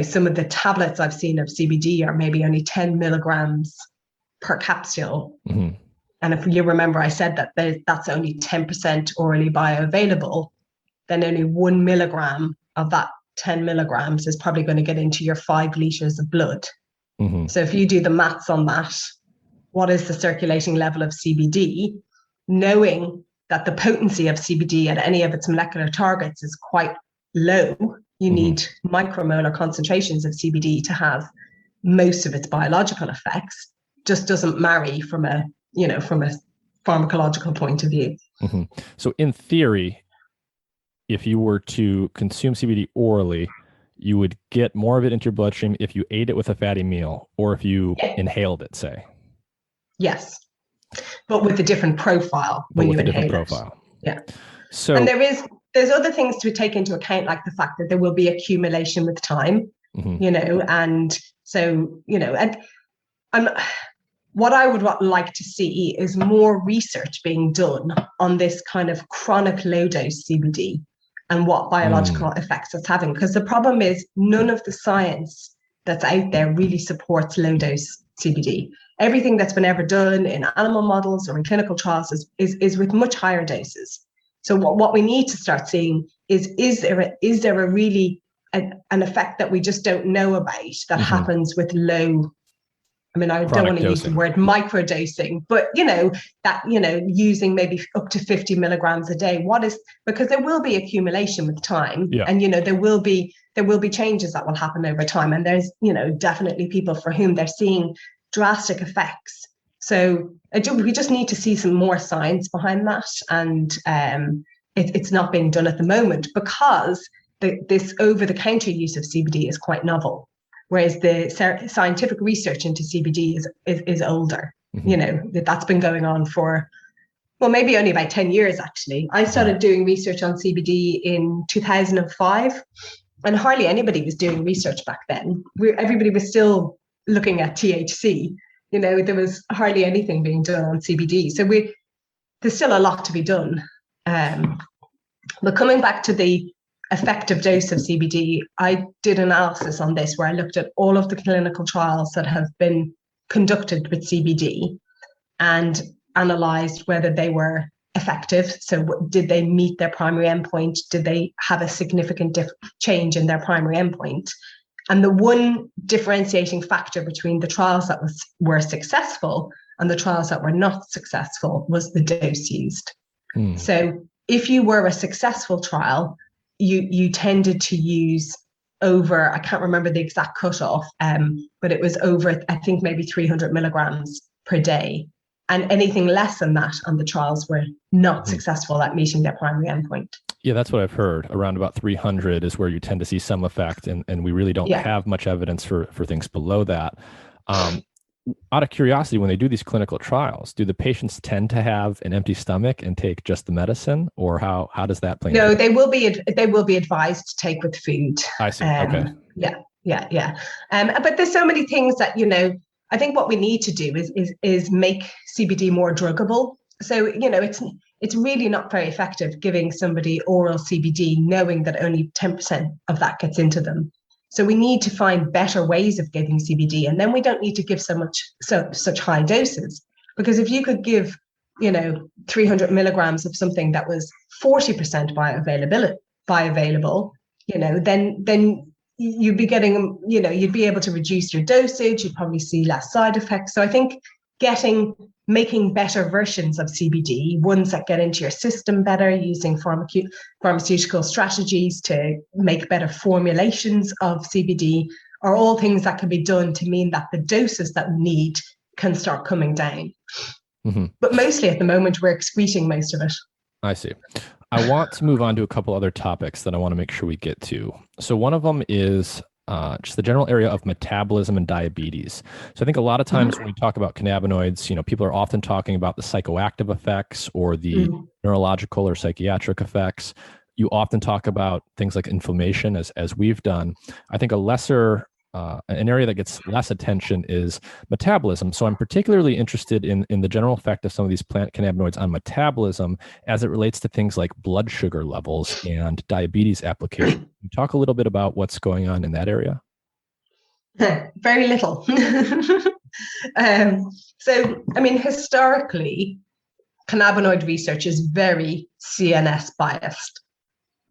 some of the tablets I've seen of CBD are maybe only 10 milligrams per capsule. Mm-hmm. And if you remember, I said that that's only 10% orally bioavailable, then only 1 milligram of that 10 milligrams is probably going to get into your 5 liters of blood. Mm-hmm. So if you do the maths on that, what is the circulating level of CBD, knowing that the potency of CBD at any of its molecular targets is quite low, you need micromolar concentrations of CBD to have most of its biological effects, just doesn't marry from a pharmacological point of view. Mm-hmm. So in theory, if you were to consume CBD orally, you would get more of it into your bloodstream if you ate it with a fatty meal, or if you inhaled it, say. Yes, but with a different profile when you inhale it. Yeah. So, and there's other things to take into account, like the fact that there will be accumulation with time, and so, and what I would like to see is more research being done on this kind of chronic low dose CBD and what biological effects it's having. Because the problem is none of the science that's out there really supports low dose CBD. Everything that's been ever done in animal models or in clinical trials is with much higher doses. So what we need to start seeing is there a really an effect that we just don't know about that happens with low. I mean, I don't want to use the word microdosing, but using maybe up to 50 milligrams a day. Because there will be accumulation with time, and there will be changes that will happen over time, and there's definitely people for whom they're seeing drastic effects. So we just need to see some more science behind that, and it's not being done at the moment because this over-the-counter use of CBD is quite novel. Whereas the scientific research into CBD is older. That's been going on for, well, maybe only about 10 years, actually. I started doing research on CBD in 2005, and hardly anybody was doing research back then. Everybody was still looking at THC. There was hardly anything being done on CBD. So there's still a lot to be done. But coming back to the effective dose of CBD, I did analysis on this where I looked at all of the clinical trials that have been conducted with CBD and analysed whether they were effective. So did they meet their primary endpoint? Did they have a significant change in their primary endpoint? And the one differentiating factor between the trials that were successful and the trials that were not successful was the dose used. So if you were a successful trial, you tended to use over, I can't remember the exact cutoff, but it was over, I think maybe 300 milligrams per day And anything less than that on the trials were not successful at meeting their primary endpoint. Yeah, that's what I've heard. Around about 300 is where you tend to see some effect, and we really don't have much evidence for things below that. Out of curiosity, when they do these clinical trials, do the patients tend to have an empty stomach and take just the medicine, or how does that play? No, they will be advised to take with food. I see. Okay. Yeah. But there's so many things that, I think what we need to do is make CBD more druggable. So, it's really not very effective giving somebody oral CBD knowing that only 10% of that gets into them. So we need to find better ways of giving CBD, and then we don't need to give such high doses. Because if you could give, 300 milligrams of something that was 40% bioavailable, then you'd be getting, you'd be able to reduce your dosage. You'd probably see less side effects. So I think making better versions of CBD, ones that get into your system better, using pharmaceutical strategies to make better formulations of CBD, are all things that can be done to mean that the doses that we need can start coming down. But mostly at the moment, we're excreting most of it. I see. I want to move on to a couple other topics that I want to make sure we get to. So one of them is just the general area of metabolism and diabetes. So I think a lot of times when we talk about cannabinoids, people are often talking about the psychoactive effects or the neurological or psychiatric effects. You often talk about things like inflammation, as we've done. I think an area that gets less attention is metabolism. So I'm particularly interested in the general effect of some of these plant cannabinoids on metabolism as it relates to things like blood sugar levels and diabetes application. Can you talk a little bit about what's going on in that area? Very little. Historically, cannabinoid research is very CNS biased,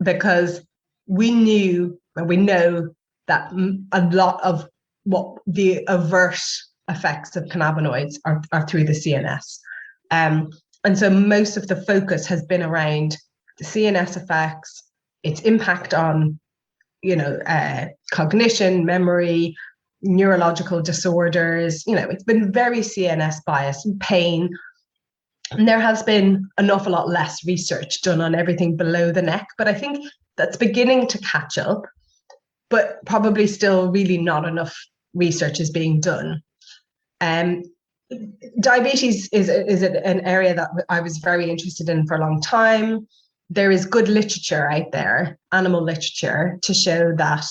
because we know that a lot of what the adverse effects of cannabinoids are through the CNS. And so most of the focus has been around the CNS effects, its impact on, cognition, memory, neurological disorders. It's been very CNS biased, pain. And there has been an awful lot less research done on everything below the neck, but I think that's beginning to catch up. But probably still really not enough research is being done. Diabetes is an area that I was very interested in for a long time. There is good literature out there, animal literature, to show that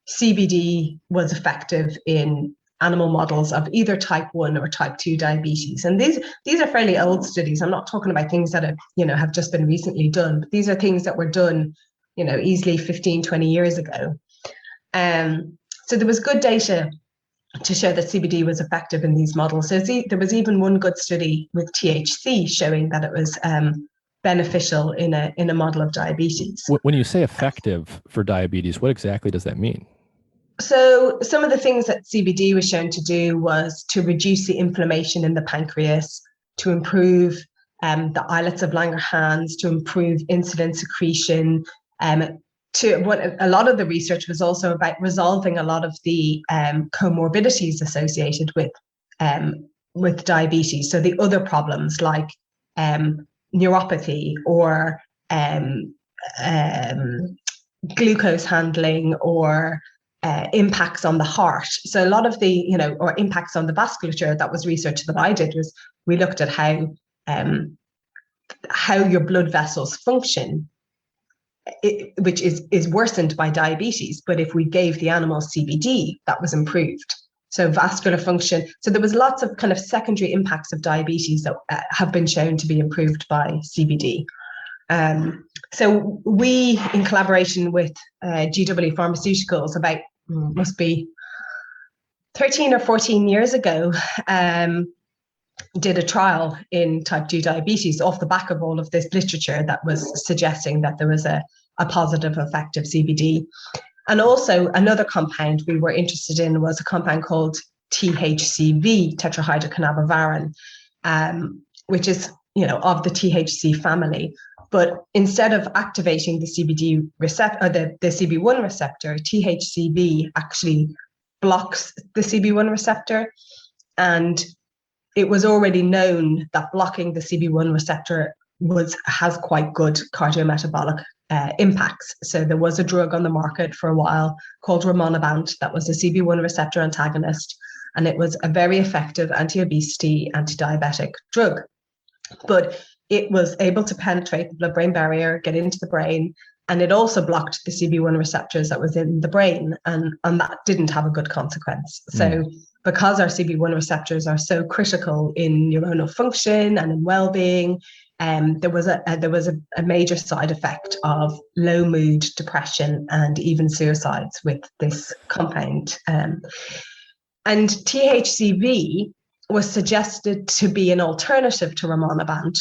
CBD was effective in animal models of either type 1 or type 2 diabetes. And these are fairly old studies. I'm not talking about things that have just been recently done, but these are things that were done, easily 15, 20 years ago. So there was good data to show that CBD was effective in these models. So there was even one good study with THC showing that it was beneficial in a model of diabetes. When you say effective for diabetes, what exactly does that mean? So some of the things that CBD was shown to do was to reduce the inflammation in the pancreas, to improve the islets of Langerhans, to improve insulin secretion, a lot of the research was also about resolving a lot of the comorbidities associated with diabetes. So the other problems like neuropathy or glucose handling or impacts on the heart. So a lot of the, or impacts on the vasculature, that was research that I did, was we looked at how your blood vessels function, which is worsened by diabetes. But if we gave the animal CBD, that was improved. So vascular function. So there was lots of kind of secondary impacts of diabetes that have been shown to be improved by CBD. So we, in collaboration with GW Pharmaceuticals, about must be 13 or 14 years ago, did a trial in type 2 diabetes off the back of all of this literature that was suggesting that there was a positive effect of CBD. And also another compound we were interested in was a compound called THCV, tetrahydrocannabivarin, which is, of the THC family. But instead of activating the CBD receptor, the CB1 receptor, THCV actually blocks the CB1 receptor. And it was already known that blocking the CB1 receptor has quite good cardiometabolic impacts. So there was a drug on the market for a while called rimonabant that was a CB1 receptor antagonist, and it was a very effective anti-obesity, anti-diabetic drug. But it was able to penetrate the blood-brain barrier, get into the brain, and it also blocked the CB1 receptors that was in the brain, and that didn't have a good consequence. So because our CB1 receptors are so critical in neuronal function and in well-being, there was a major side effect of low mood, depression, and even suicides with this compound. And THCV was suggested to be an alternative to rimonabant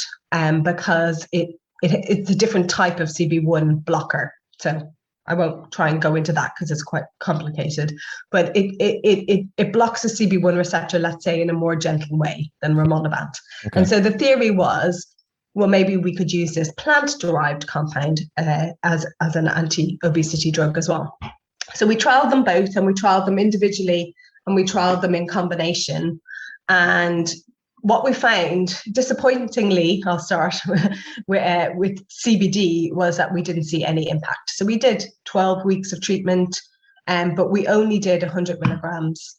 because it's a different type of CB1 blocker. So I won't try and go into that because it's quite complicated, but it blocks the CB1 receptor, let's say, in a more gentle way than rimonabant. Okay. And so the theory was, well, maybe we could use this plant-derived compound as an anti-obesity drug as well. So we trialed them both, and we trialed them individually, and we trialed them in combination. And what we found, disappointingly, I'll start with CBD, was that we didn't see any impact. So we did 12 weeks of treatment, but we only did 100 milligrams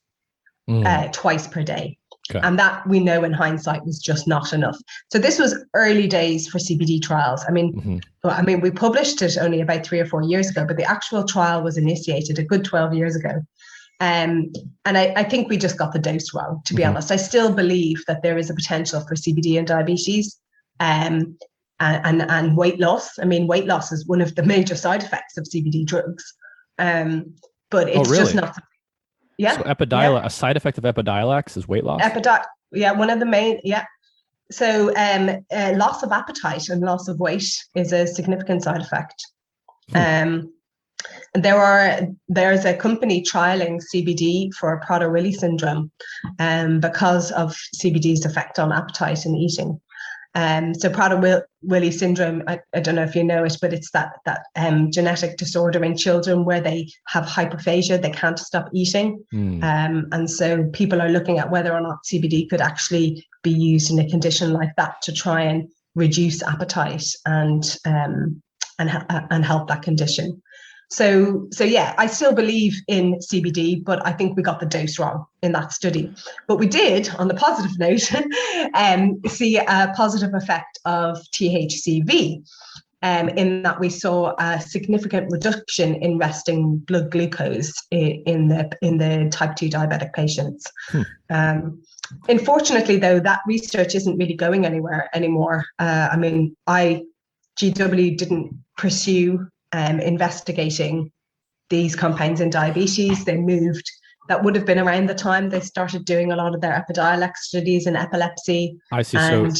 twice per day. Okay. And that, we know in hindsight, was just not enough. So this was early days for CBD trials. I mean, we published it only about 3 or 4 years ago, but the actual trial was initiated a good 12 years ago. And I think we just got the dose wrong, to be honest. I still believe that there is a potential for CBD and diabetes and weight loss. I mean, weight loss is one of the major side effects of CBD drugs. But it's just not. Yeah. So a side effect of Epidiolex is weight loss? One of the main, So loss of appetite and loss of weight is a significant side effect. There's a company trialing CBD for Prader-Willi syndrome because of CBD's effect on appetite and eating. So Prader-Willi syndrome, I don't know if you know it, but it's that genetic disorder in children where they have hyperphagia, they can't stop eating. And so people are looking at whether or not CBD could actually be used in a condition like that to try and reduce appetite and help that condition. So I still believe in CBD, but I think we got the dose wrong in that study. But we did, on the positive note, see a positive effect of THCV in that we saw a significant reduction in resting blood glucose in the type 2 diabetic patients. Unfortunately, though, that research isn't really going anywhere anymore. GW didn't pursue investigating these compounds in diabetes. They moved. That would have been around the time they started doing a lot of their Epidiolex studies in epilepsy. I see. And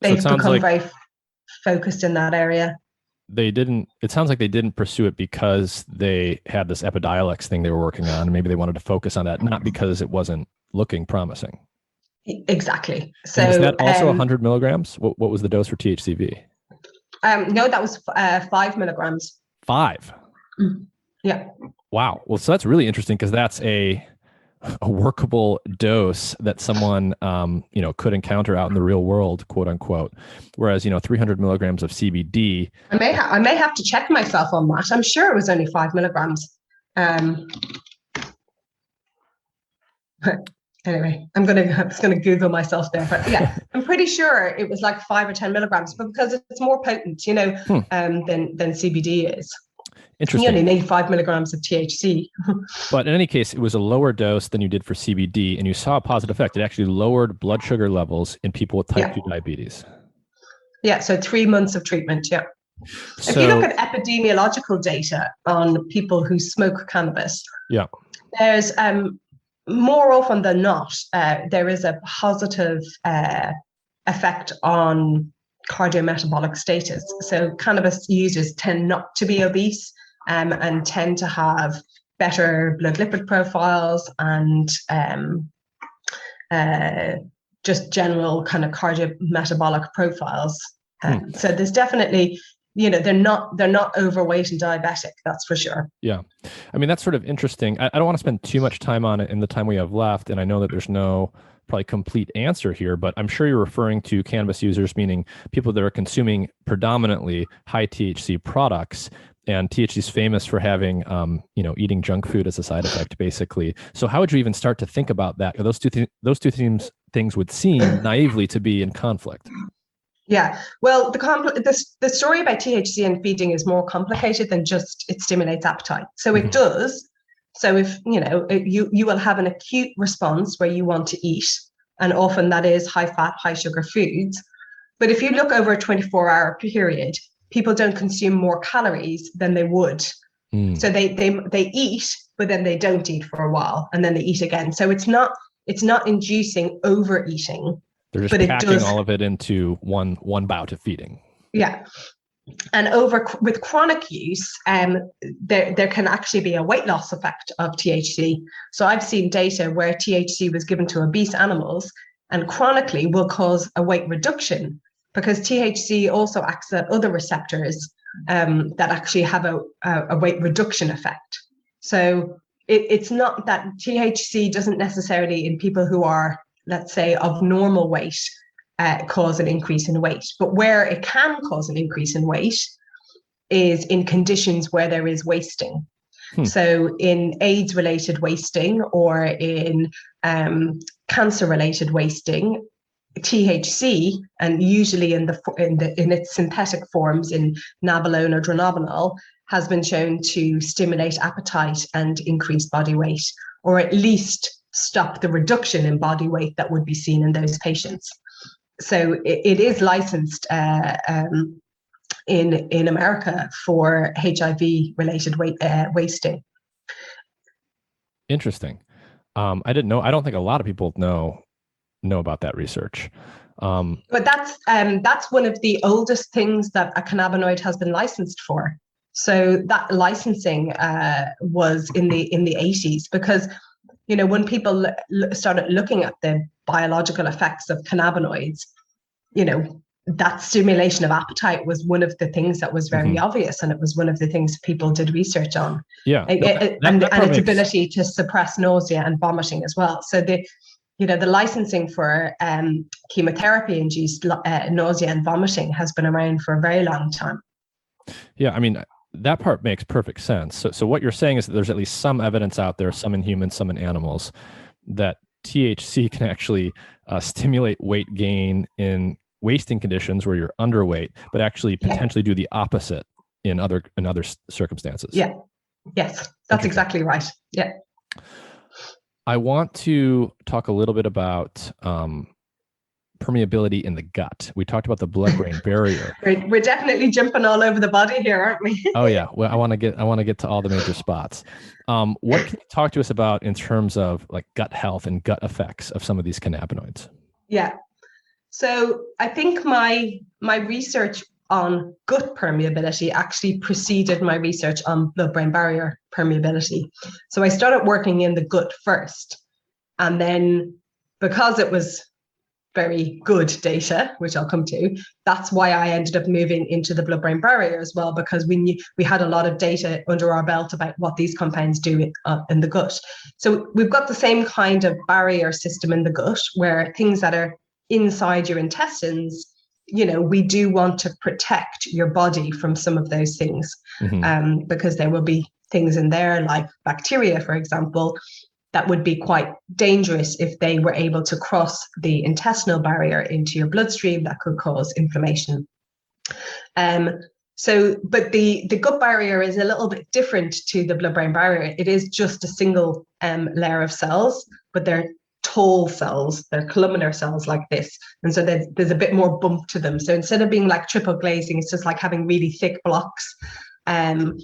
they've become very focused in that area. It sounds like they didn't pursue it because they had this Epidiolex thing they were working on, and maybe they wanted to focus on that, not because it wasn't looking promising. Exactly. So and is that also 100 milligrams? What was the dose for THCV? No, that was 5 milligrams. 5? Yeah. Wow. Well, so that's really interesting because that's a workable dose that someone, could encounter out in the real world, quote unquote. Whereas, 300 milligrams of CBD. I may have to check myself on that. I'm sure it was only 5 milligrams. Anyway, I'm just gonna Google myself there, but yeah, I'm pretty sure it was like 5 or 10 milligrams, but because it's more potent, than CBD is. Interesting. You only need 5 milligrams of THC. But in any case, it was a lower dose than you did for CBD, and you saw a positive effect. It actually lowered blood sugar levels in people with type 2 diabetes. Yeah, so 3 months of treatment. Yeah. So, if you look at epidemiological data on people who smoke cannabis, there's more often than not, there is a positive effect on cardiometabolic status. So cannabis users tend not to be obese and tend to have better blood lipid profiles and just general kind of cardiometabolic profiles. So there's definitely, they're not overweight and diabetic, that's for sure. Yeah. I mean, that's sort of interesting. I don't want to spend too much time on it in the time we have left. And I know that there's no probably complete answer here, but I'm sure you're referring to cannabis users, meaning people that are consuming predominantly high THC products. And THC is famous for having, eating junk food as a side effect, basically. So how would you even start to think about that? Those two things would seem naively to be in conflict. Yeah, well, the story about THC and feeding is more complicated than just it stimulates appetite. So it does. So if, you will have an acute response where you want to eat, and often that is high fat, high sugar foods. But if you look over a 24-hour period, people don't consume more calories than they would. So they eat, but then they don't eat for a while, and then they eat again. So it's not inducing overeating. They're just packing all of it into one bout of feeding. Yeah. And with chronic use, there can actually be a weight loss effect of THC. So I've seen data where THC was given to obese animals and chronically will cause a weight reduction, because THC also acts at other receptors that actually have a weight reduction effect. So it's not that THC doesn't necessarily, in people who are, let's say, of normal weight, cause an increase in weight. But where it can cause an increase in weight is in conditions where there is wasting. So in AIDS-related wasting or in cancer-related wasting, THC, and usually in its synthetic forms in nabilone or dronabinol, has been shown to stimulate appetite and increase body weight, or at least stop the reduction in body weight that would be seen in those patients. So it is licensed in America for HIV-related wasting. Interesting. I didn't know. I don't think a lot of people know about that research. But that's one of the oldest things that a cannabinoid has been licensed for. So that licensing was in the 80s, because when people started looking at the biological effects of cannabinoids, that stimulation of appetite was one of the things that was very obvious, and it was one of the things people did research on. Yeah, and its ability to suppress nausea and vomiting as well. So the licensing for chemotherapy-induced nausea and vomiting has been around for a very long time. Yeah, I mean, that part makes perfect sense. So what you're saying is that there's at least some evidence out there, some in humans, some in animals, that THC can actually stimulate weight gain in wasting conditions where you're underweight, but actually potentially do the opposite in other circumstances. Yeah. Yes, that's exactly right. Yeah. I want to talk a little bit about permeability in the gut. We talked about the blood-brain barrier. We're definitely jumping all over the body here, aren't we? Oh yeah. Well, I want to get to all the major spots. What can you talk to us about in terms of like gut health and gut effects of some of these cannabinoids? Yeah. So I think my research on gut permeability actually preceded my research on blood-brain barrier permeability. So I started working in the gut first, and then because it was very good data, which I'll come to, that's why I ended up moving into the blood-brain barrier as well, because we had a lot of data under our belt about what these compounds do in the gut. So we've got the same kind of barrier system in the gut, where things that are inside your intestines, we do want to protect your body from some of those things, because there will be things in there like bacteria, for example, that would be quite dangerous if they were able to cross the intestinal barrier into your bloodstream. That could cause inflammation. But the gut barrier is a little bit different to the blood-brain barrier. It is just a single layer of cells, but they're tall cells, they're columnar cells like this. And so there's a bit more bump to them. So instead of being like triple glazing, it's just like having really thick blocks. And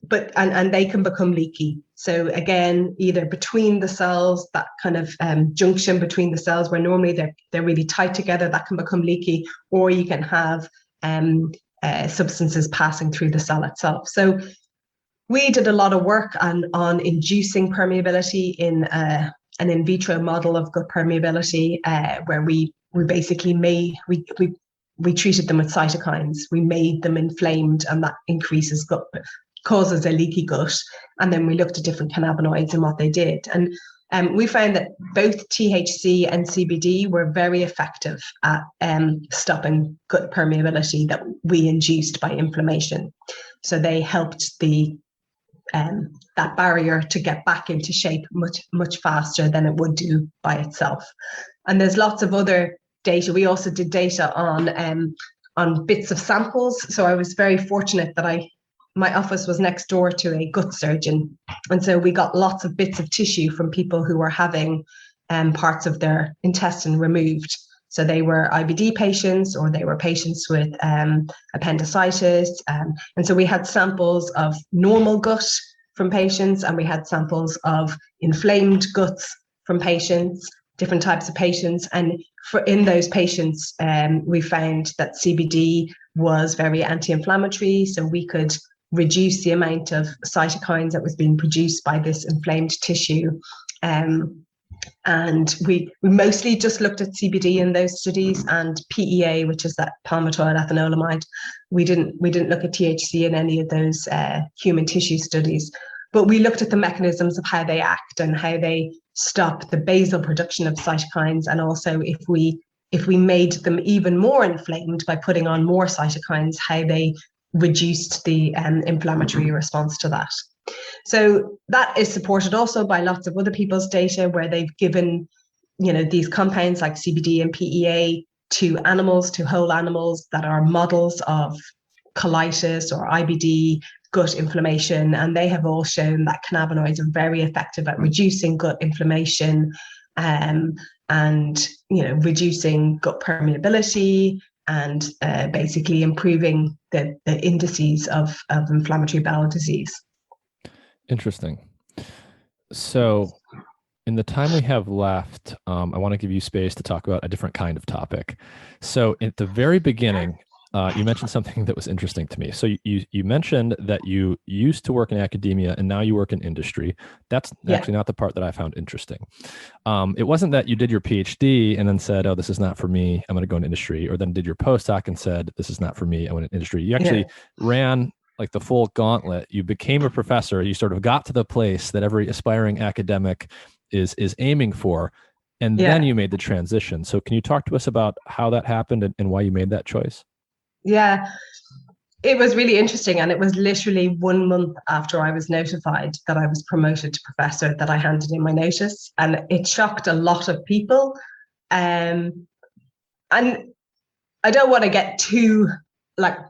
they can become leaky. So again, either between the cells, that kind of junction between the cells where normally they're really tight together, that can become leaky, or you can have substances passing through the cell itself. So we did a lot of work on inducing permeability in an in vitro model of gut permeability, where we basically we treated them with cytokines. We made them inflamed, and that increases causes a leaky gut. And then we looked at different cannabinoids and what they did. And we found that both THC and CBD were very effective at stopping gut permeability that we induced by inflammation. So they helped that barrier to get back into shape much faster than it would do by itself. And there's lots of other data. We also did data on bits of samples. So I was very fortunate that my office was next door to a gut surgeon. And so we got lots of bits of tissue from people who were having parts of their intestine removed. So they were IBD patients, or they were patients with appendicitis. And so we had samples of normal gut from patients, and we had samples of inflamed guts from patients, different types of patients. And in those patients, we found that CBD was very anti-inflammatory. So we could reduce the amount of cytokines that was being produced by this inflamed tissue. And we mostly just looked at CBD in those studies, and PEA, which is that palmitoyl ethanolamide. We didn't look at THC in any of those human tissue studies, but we looked at the mechanisms of how they act and how they stop the basal production of cytokines, and also if we made them even more inflamed by putting on more cytokines, how they reduced the inflammatory response to that. So that is supported also by lots of other people's data, where they've given, these compounds like CBD and PEA to animals, to whole animals that are models of colitis or IBD, gut inflammation, and they have all shown that cannabinoids are very effective at reducing gut inflammation, and reducing gut permeability, and basically improving the indices of inflammatory bowel disease. Interesting. So in the time we have left, I want to give you space to talk about a different kind of topic. So at the very beginning, you mentioned something that was interesting to me. So you mentioned that you used to work in academia and now you work in industry. That's actually not the part that I found interesting. It wasn't that you did your PhD and then said, oh, this is not for me, I'm going to go into industry, or then did your postdoc and said, this is not for me, I went into industry. You actually ran like the full gauntlet. You became a professor. You sort of got to the place that every aspiring academic is aiming for. And then you made the transition. So can you talk to us about how that happened and why you made that choice? Yeah, it was really interesting. And it was literally 1 month after I was notified that I was promoted to professor that I handed in my notice. And it shocked a lot of people. And I don't want to get too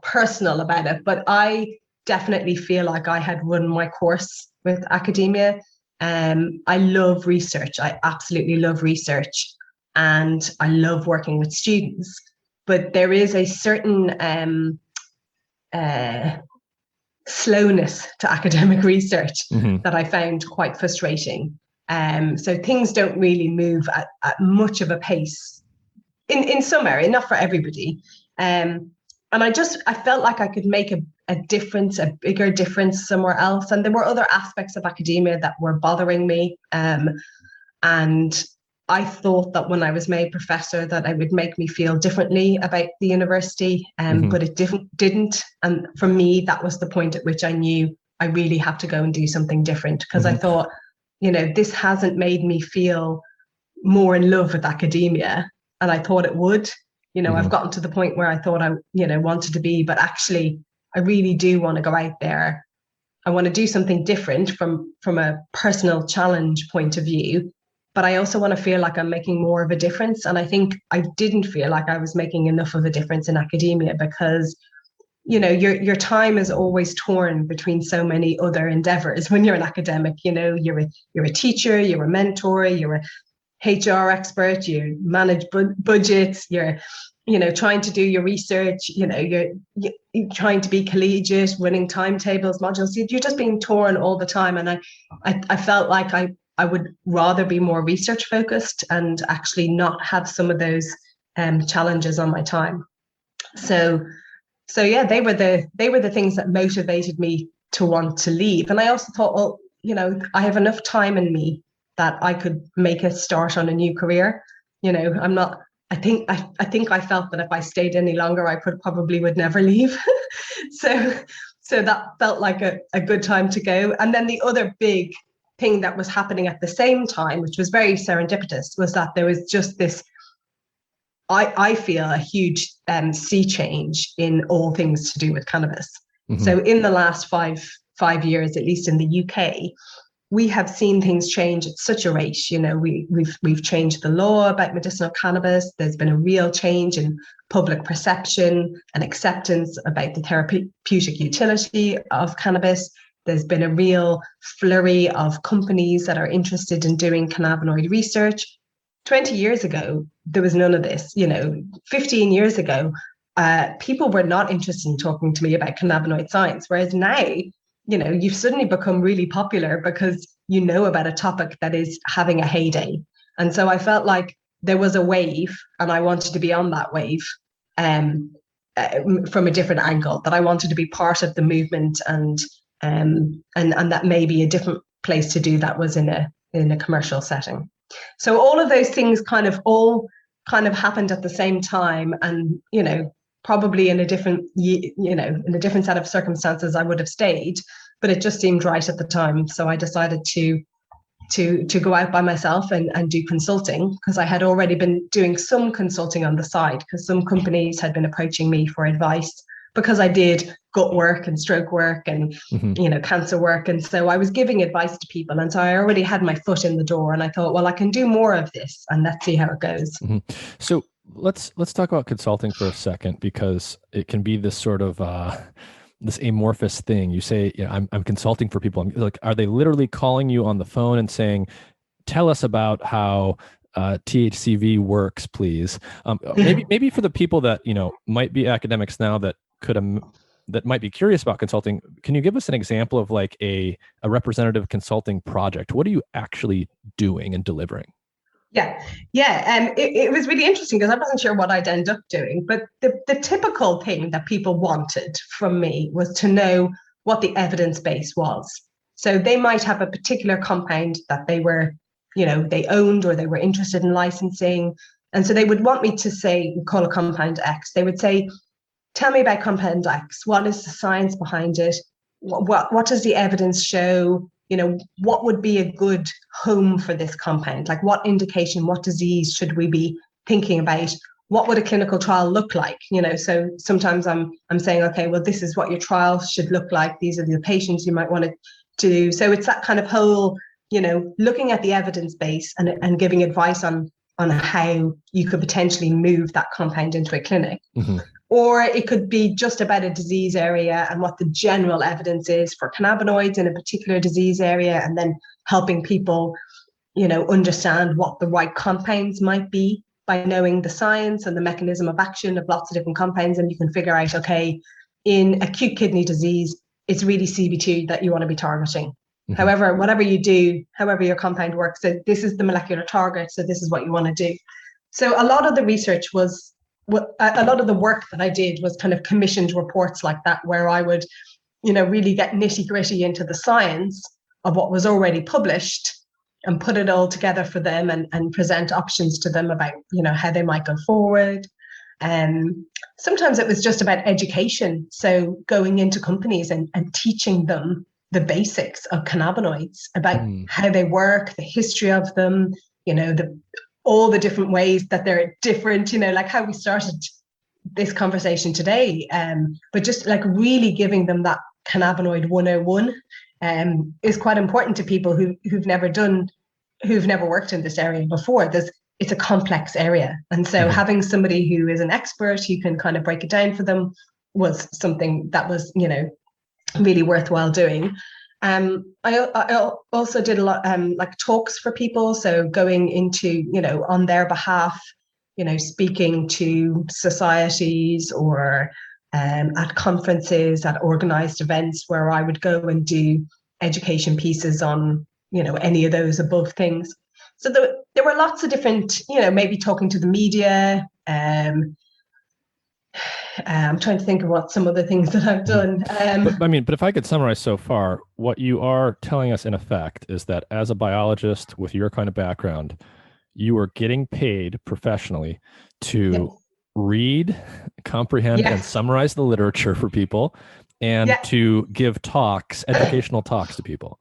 personal about it, but I definitely feel like I had run my course with academia. I love research. I absolutely love research, and I love working with students. But there is a certain slowness to academic research that I found quite frustrating. So things don't really move at much of a pace in some area, not for everybody. And I felt like I could make a difference, a bigger difference somewhere else. And there were other aspects of academia that were bothering me. And I thought that when I was made professor that it would make me feel differently about the university, but it didn't. And for me, that was the point at which I knew I really have to go and do something different, because I thought, this hasn't made me feel more in love with academia. And I thought it would. I've gotten to the point where I thought I, wanted to be, but actually I really do want to go out there. I want to do something different from a personal challenge point of view, but I also want to feel like I'm making more of a difference. And I think I didn't feel like I was making enough of a difference in academia, because, your time is always torn between so many other endeavors. When you're an academic, you're a teacher, you're a mentor, you're a HR expert, you manage budgets, you're, trying to do your research, you're trying to be collegiate, running timetables, modules. You're just being torn all the time. And I felt like I would rather be more research focused and actually not have some of those challenges on my time. So yeah, they were the things that motivated me to want to leave. And I also thought, well, I have enough time in me that I could make a start on a new career. I think I felt that if I stayed any longer, I probably would never leave. So that felt like a good time to go. And then the other big thing that was happening at the same time, which was very serendipitous, was that there was just this, I feel, a huge sea change in all things to do with cannabis. Mm-hmm. So in the last five years, at least in the UK, we have seen things change at such a rate. You know, we've changed the law about medicinal cannabis. There's been a real change in public perception and acceptance about the therapeutic utility of cannabis. There's been a real flurry of companies that are interested in doing cannabinoid research. 20 years ago, there was none of this. 15 years ago, people were not interested in talking to me about cannabinoid science, whereas now, you've suddenly become really popular because you know about a topic that is having a heyday. And so I felt like there was a wave, and I wanted to be on that wave from a different angle, that I wanted to be part of the movement, and that maybe a different place to do that was in a commercial setting. So all of those things kind of happened at the same time, and probably in a different set of circumstances I would have stayed, but it just seemed right at the time. So I decided to go out by myself and do consulting, because I had already been doing some consulting on the side, because some companies had been approaching me for advice, because I did gut work and stroke work and cancer work, and so I was giving advice to people, and so I already had my foot in the door, and I thought, well, I can do more of this, and let's see how it goes. Mm-hmm. So let's talk about consulting for a second, because it can be this sort of this amorphous thing. You say, I'm consulting for people. I'm like, are they literally calling you on the phone and saying, tell us about how THCV works, please? Maybe for the people that might be academics now that might be curious about consulting, can you give us an example of like a representative consulting project? What are you actually doing and delivering? Yeah. It was really interesting, because I wasn't sure what I'd end up doing, but the typical thing that people wanted from me was to know what the evidence base was. So they might have a particular compound that they were, they owned, or they were interested in licensing. And so they would want me to say, call a compound X. They would say, tell me about compound X. What is the science behind it? What does the evidence show? What would be a good home for this compound? Like, what indication, what disease should we be thinking about? What would a clinical trial look like? So sometimes I'm saying, okay, well, this is what your trial should look like. These are the patients you might want to do. So it's that kind of whole, looking at the evidence base and giving advice on how you could potentially move that compound into a clinic. Mm-hmm. Or it could be just about a disease area and what the general evidence is for cannabinoids in a particular disease area, and then helping people, understand what the right compounds might be by knowing the science and the mechanism of action of lots of different compounds. And you can figure out, okay, in acute kidney disease, it's really CB2 that you want to be targeting. Mm-hmm. However, whatever you do, however your compound works, so this is the molecular target, so this is what you want to do. So a lot of the research a lot of the work that I did was kind of commissioned reports like that, where I would, really get nitty gritty into the science of what was already published and put it all together for them and present options to them about, how they might go forward. Sometimes it was just about education. So going into companies and teaching them the basics of cannabinoids, about how they work, the history of them, all the different ways that they're different, like how we started this conversation today. But just like really giving them that cannabinoid 101 is quite important to people who've never worked in this area before. It's a complex area. And so having somebody who is an expert who can kind of break it down for them was something that was, really worthwhile doing. I also did a lot like talks for people. So going into, on their behalf, speaking to societies or at conferences, at organized events where I would go and do education pieces on, any of those above things. So there were lots of different, maybe talking to the media. I'm trying to think of what some of the things that I've done. But if I could summarize so far, what you are telling us in effect is that as a biologist with your kind of background, you are getting paid professionally to read, comprehend, and summarize the literature for people, and to give talks, educational talks to people.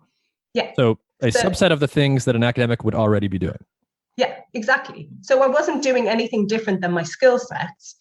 Yeah. So a subset of the things that an academic would already be doing. Yeah, exactly. So I wasn't doing anything different than my skill sets,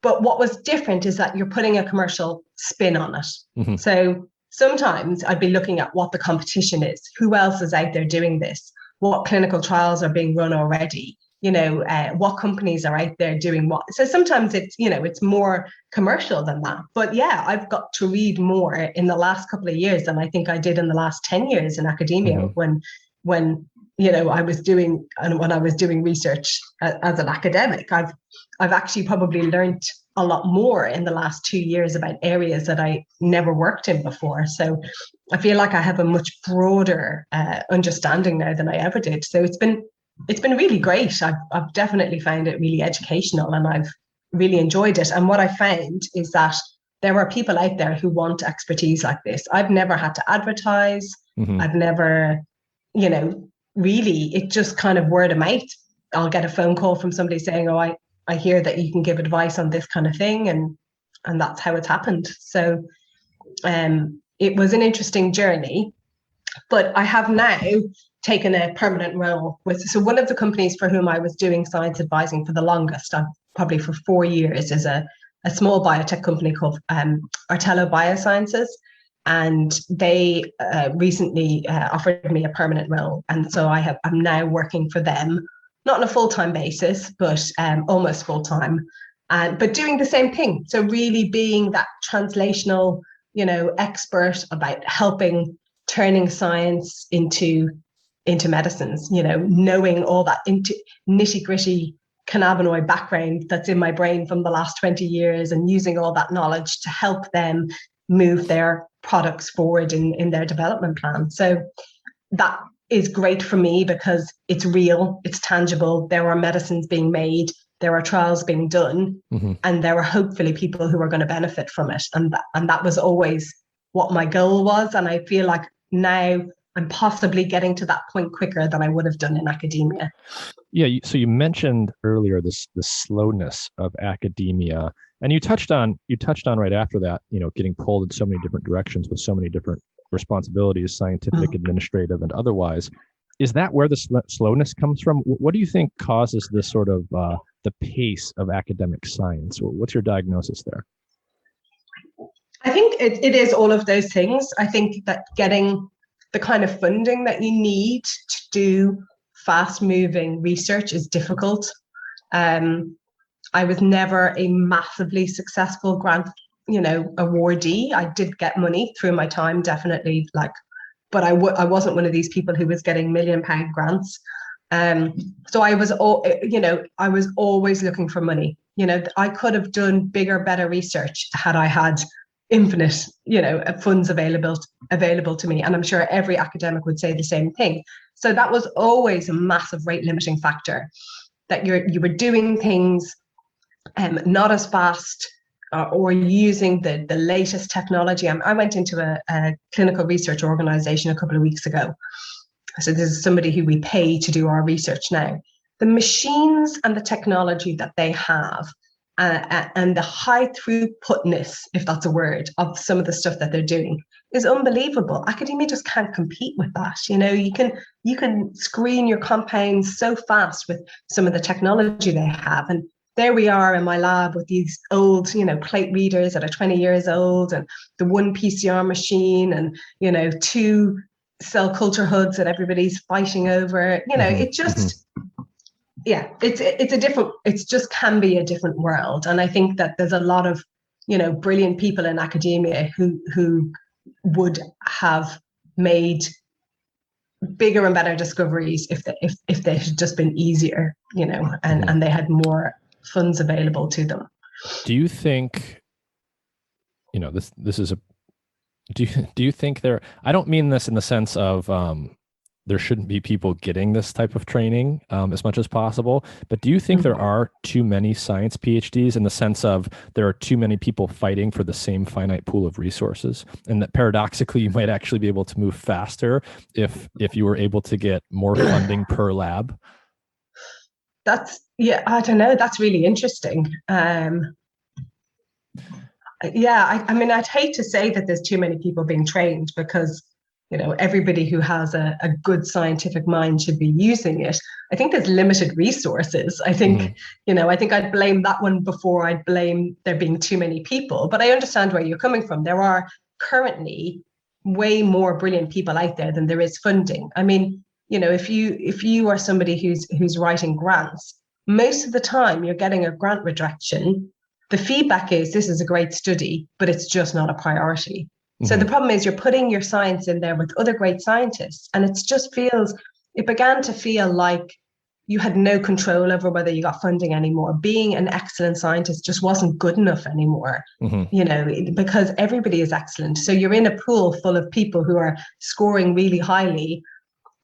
but what was different is that you're putting a commercial spin on it. Mm-hmm. So sometimes I'd be looking at what the competition is, who else is out there doing this, what clinical trials are being run already, what companies are out there doing what. So sometimes it's, it's more commercial than that. But yeah, I've got to read more in the last couple of years than I think I did in the last 10 years in academia, mm-hmm. when I was doing research as an academic. I've actually probably learned a lot more in the last 2 years about areas that I never worked in before. So I feel like I have a much broader understanding now than I ever did. So it's been really great. I've definitely found it really educational, and I've really enjoyed it. And what I found is that there are people out there who want expertise like this. I've never had to advertise. Mm-hmm. I've never, really, it just kind of word of mouth. I'll get a phone call from somebody saying, oh, I hear that you can give advice on this kind of thing. And that's how it's happened. So it was an interesting journey, but I have now taken a permanent role so one of the companies for whom I was doing science advising for the longest, probably for 4 years, is a small biotech company called Artello Biosciences. And they recently offered me a permanent role. And so I'm now working for them, not on a full-time basis, but almost full-time, but doing the same thing. So really being that translational, expert about helping turning science into medicines, knowing all that into nitty-gritty cannabinoid background that's in my brain from the last 20 years and using all that knowledge to help them move their products forward in their development plan. So that is great for me because it's real, it's tangible. There are medicines being made, there are trials being done, mm-hmm. and there are hopefully people who are going to benefit from it. And that was always what my goal was. And I feel like now I'm possibly getting to that point quicker than I would have done in academia. Yeah. So you mentioned earlier the slowness of academia, and you touched on right after that, getting pulled in so many different directions with so many different responsibilities, scientific, mm-hmm. administrative, and otherwise. Is that where the slowness comes from? What do you think causes this sort of the pace of academic science? What's your diagnosis there? I think it is all of those things. I think that getting the kind of funding that you need to do fast-moving research is difficult. I was never a massively successful grant, awardee. I did get money through my time, definitely, but I wasn't one of these people who was getting £1 million grants. So I was always looking for money. I could have done bigger, better research had I had infinite, funds available to me. And I'm sure every academic would say the same thing. So that was always a massive rate limiting factor, that you were doing things not as fast or using the latest technology. I went into a clinical research organization a couple of weeks ago. So this is somebody who we pay to do our research now. The machines and the technology that they have and the high throughputness, if that's a word, of some of the stuff that they're doing is unbelievable. Academia just can't compete with that. You can screen your compounds so fast with some of the technology they have. And there we are in my lab with these old, plate readers that are 20 years old, and the one PCR machine, and, 2 cell culture hoods that everybody's fighting over. It just, yeah, it's just can be a different world. And I think that there's a lot of, brilliant people in academia who would have made bigger and better discoveries if they had just been easier, and they had more funds available to them. Do you think, this is do you think I don't mean this in the sense of there shouldn't be people getting this type of training as much as possible, but do you think there are too many science PhDs in the sense of there are too many people fighting for the same finite pool of resources, and that paradoxically you might actually be able to move faster if you were able to get more funding per lab? I don't know. That's really interesting. I'd hate to say that there's too many people being trained, because, everybody who has a good scientific mind should be using it. I think there's limited resources. I think, I think I'd blame that one before I'd blame there being too many people. But I understand where you're coming from. There are currently way more brilliant people out there than there is funding. I mean, if you are somebody who's writing grants, most of the time you're getting a grant rejection. The feedback is, this is a great study, but it's just not a priority. So the problem is you're putting your science in there with other great scientists, and it began to feel like you had no control over whether you got funding anymore. Being an excellent scientist just wasn't good enough anymore, because everybody is excellent. So you're in a pool full of people who are scoring really highly.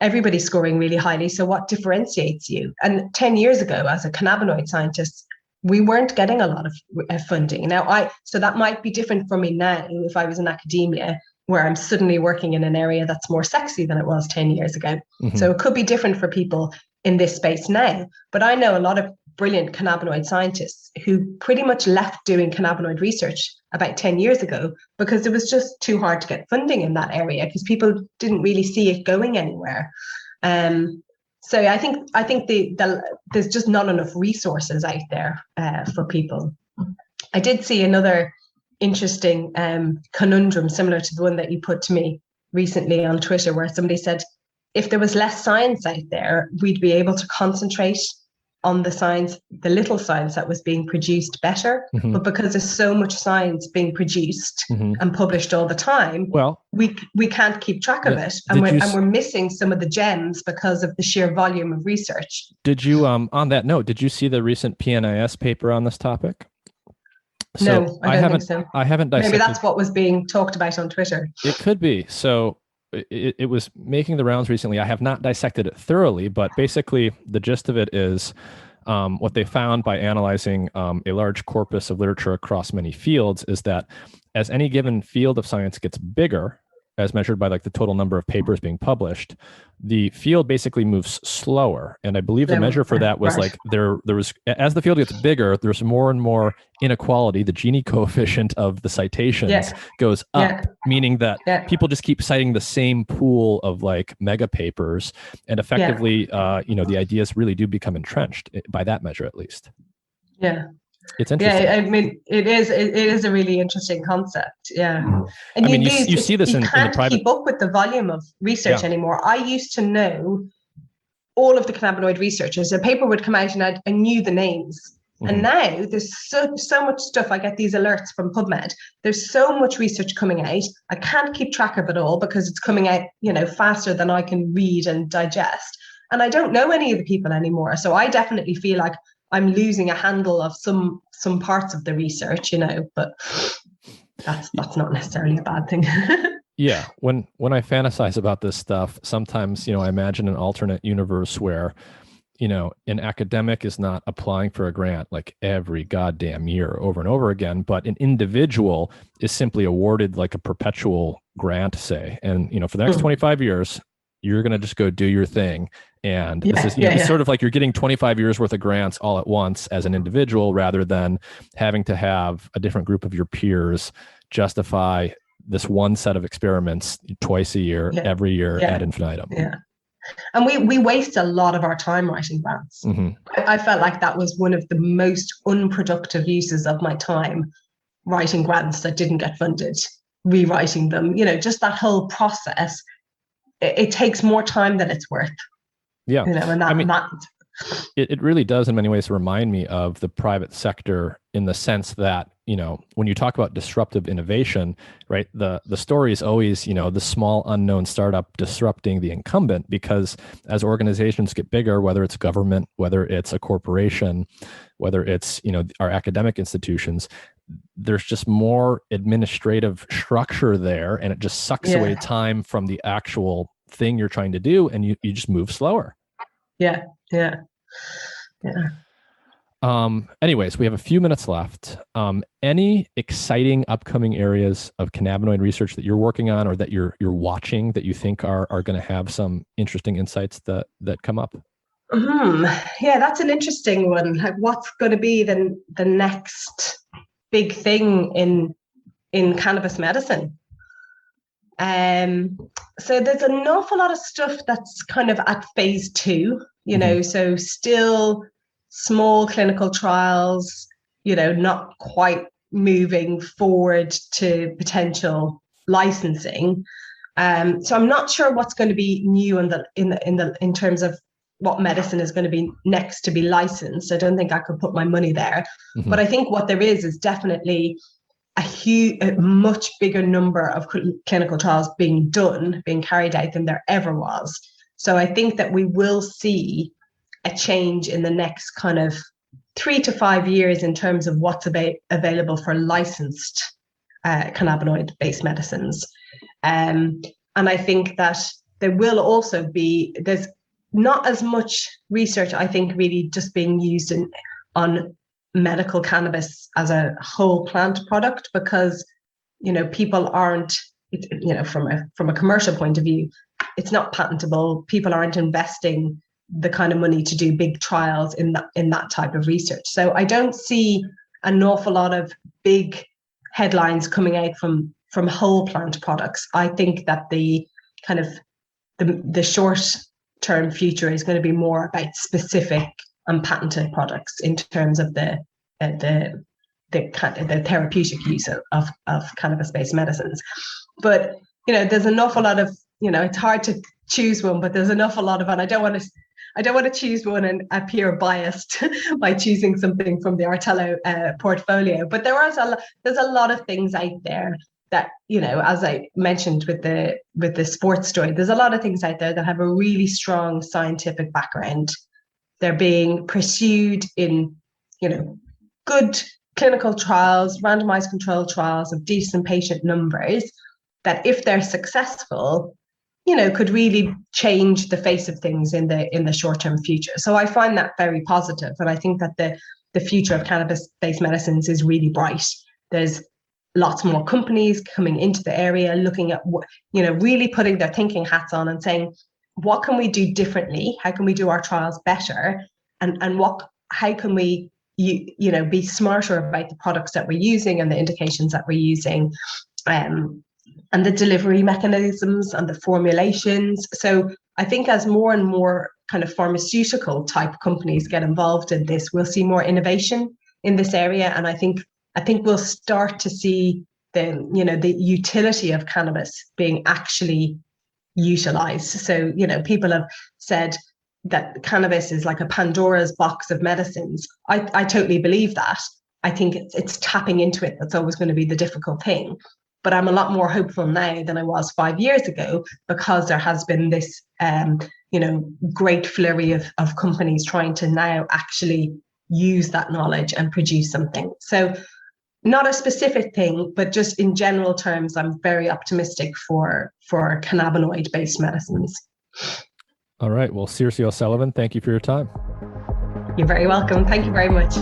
Everybody's scoring really highly. So what differentiates you? And 10 years ago, as a cannabinoid scientist, we weren't getting a lot of funding. So that might be different for me now if I was in academia, where I'm suddenly working in an area that's more sexy than it was 10 years ago. So it could be different for people in this space now. But I know a lot of brilliant cannabinoid scientists who pretty much left doing cannabinoid research about 10 years ago because it was just too hard to get funding in that area because people didn't really see it going anywhere. So I think there's just not enough resources out there for people. I did see another interesting conundrum similar to the one that you put to me recently on Twitter, where somebody said, if there was less science out there, we'd be able to concentrate on the science, the little science that was being produced better. But because there's so much science being produced and published all the time, we can't keep track of it. And we're missing some of the gems because of the sheer volume of research. Did you, on that note, did you see the recent PNAS paper on this topic? So no, I don't think so. I haven't dissected. Maybe that's what was being talked about on Twitter. It could be. So it was making the rounds recently. I have not dissected it thoroughly, but basically the gist of it is what they found by analyzing a large corpus of literature across many fields is that as any given field of science gets bigger, as measured by like the total number of papers being published, the field basically moves slower. And I believe the measure for that was like there was, as the field gets bigger, there's more and more inequality. The Gini coefficient of the citations goes up, meaning that people just keep citing the same pool of like mega papers, and effectively, the ideas really do become entrenched by that measure, at least. Yeah. It's interesting. Yeah, I mean, it is a really interesting concept. Yeah. And I mean, you see this in the private. You can't keep up with the volume of research anymore. I used to know all of the cannabinoid researchers. A paper would come out and I knew the names. And now there's so much stuff. I get these alerts from PubMed. There's so much research coming out. I can't keep track of it all because it's coming out, faster than I can read and digest. And I don't know any of the people anymore. So I definitely feel like I'm losing a handle of some parts of the research, but that's not necessarily a bad thing. Yeah. When I fantasize about this stuff, sometimes, I imagine an alternate universe where, an academic is not applying for a grant like every goddamn year over and over again, but an individual is simply awarded like a perpetual grant, say, and, for the next 25 years, you're going to just go do your thing. And this is it's sort of like you're getting 25 years worth of grants all at once as an individual, rather than having to have a different group of your peers justify this one set of experiments twice a year, every year ad infinitum. Yeah. And we waste a lot of our time writing grants. I felt like that was one of the most unproductive uses of my time, writing grants that didn't get funded, rewriting them, just that whole process. It takes more time than it's worth. Yeah. And it really does in many ways remind me of the private sector in the sense that, when you talk about disruptive innovation, right, the story is always, the small unknown startup disrupting the incumbent, because as organizations get bigger, whether it's government, whether it's a corporation, whether it's, our academic institutions, there's just more administrative structure there, and it just sucks away time from the actual thing you're trying to do, and you just move slower. Yeah. Anyways, we have a few minutes left. Any exciting upcoming areas of cannabinoid research that you're working on or that you're watching that you think are going to have some interesting insights that come up? Yeah, that's an interesting one. Like, what's going to be the next big thing in cannabis medicine? So there's an awful lot of stuff that's kind of at phase 2, so still small clinical trials, not quite moving forward to potential licensing. So I'm not sure what's going to be new in terms of what medicine is going to be next to be licensed. I don't think I could put my money there. But I think what there is definitely a much bigger number of clinical trials being carried out than there ever was. So I think that we will see a change in the next kind of 3 to 5 years in terms of what's available for licensed cannabinoid-based medicines. And I think that there will also there's not as much research, I think, really just being used on medical cannabis as a whole plant product, because, people aren't, from a commercial point of view, it's not patentable. People aren't investing the kind of money to do big trials in that type of research. So I don't see an awful lot of big headlines coming out from whole plant products. I think that the kind of the short term future is going to be more about specific and patented products in terms of the therapeutic use of cannabis-based medicines. But there's an awful lot of, it's hard to choose one, but there's an awful lot of, and I don't want to choose one and appear biased by choosing something from the Artello portfolio. But there's a lot of things out there that, as I mentioned with the sports story, there's a lot of things out there that have a really strong scientific background. They're being pursued in, good clinical trials, randomized controlled trials of decent patient numbers that, if they're successful, could really change the face of things in the short-term future. So I find that very positive, and I think that the future of cannabis-based medicines is really bright. There's lots more companies coming into the area, looking at what, really putting their thinking hats on and saying, what can we do differently? How can we do our trials better? And how can we be smarter about the products that we're using and the indications that we're using, and the delivery mechanisms and the formulations. So I think as more and more kind of pharmaceutical type companies get involved in this, we'll see more innovation in this area. And I think we'll start to see the utility of cannabis being actually utilized. So, people have said that cannabis is like a Pandora's box of medicines. I totally believe that. I think it's tapping into it that's always going to be the difficult thing. But I'm a lot more hopeful now than I was 5 years ago, because there has been this, great flurry of companies trying to now actually use that knowledge and produce something. So not a specific thing, but just in general terms, I'm very optimistic for cannabinoid-based medicines. All right. Well, Saoirse O'Sullivan, thank you for your time. You're very welcome. Thank you very much.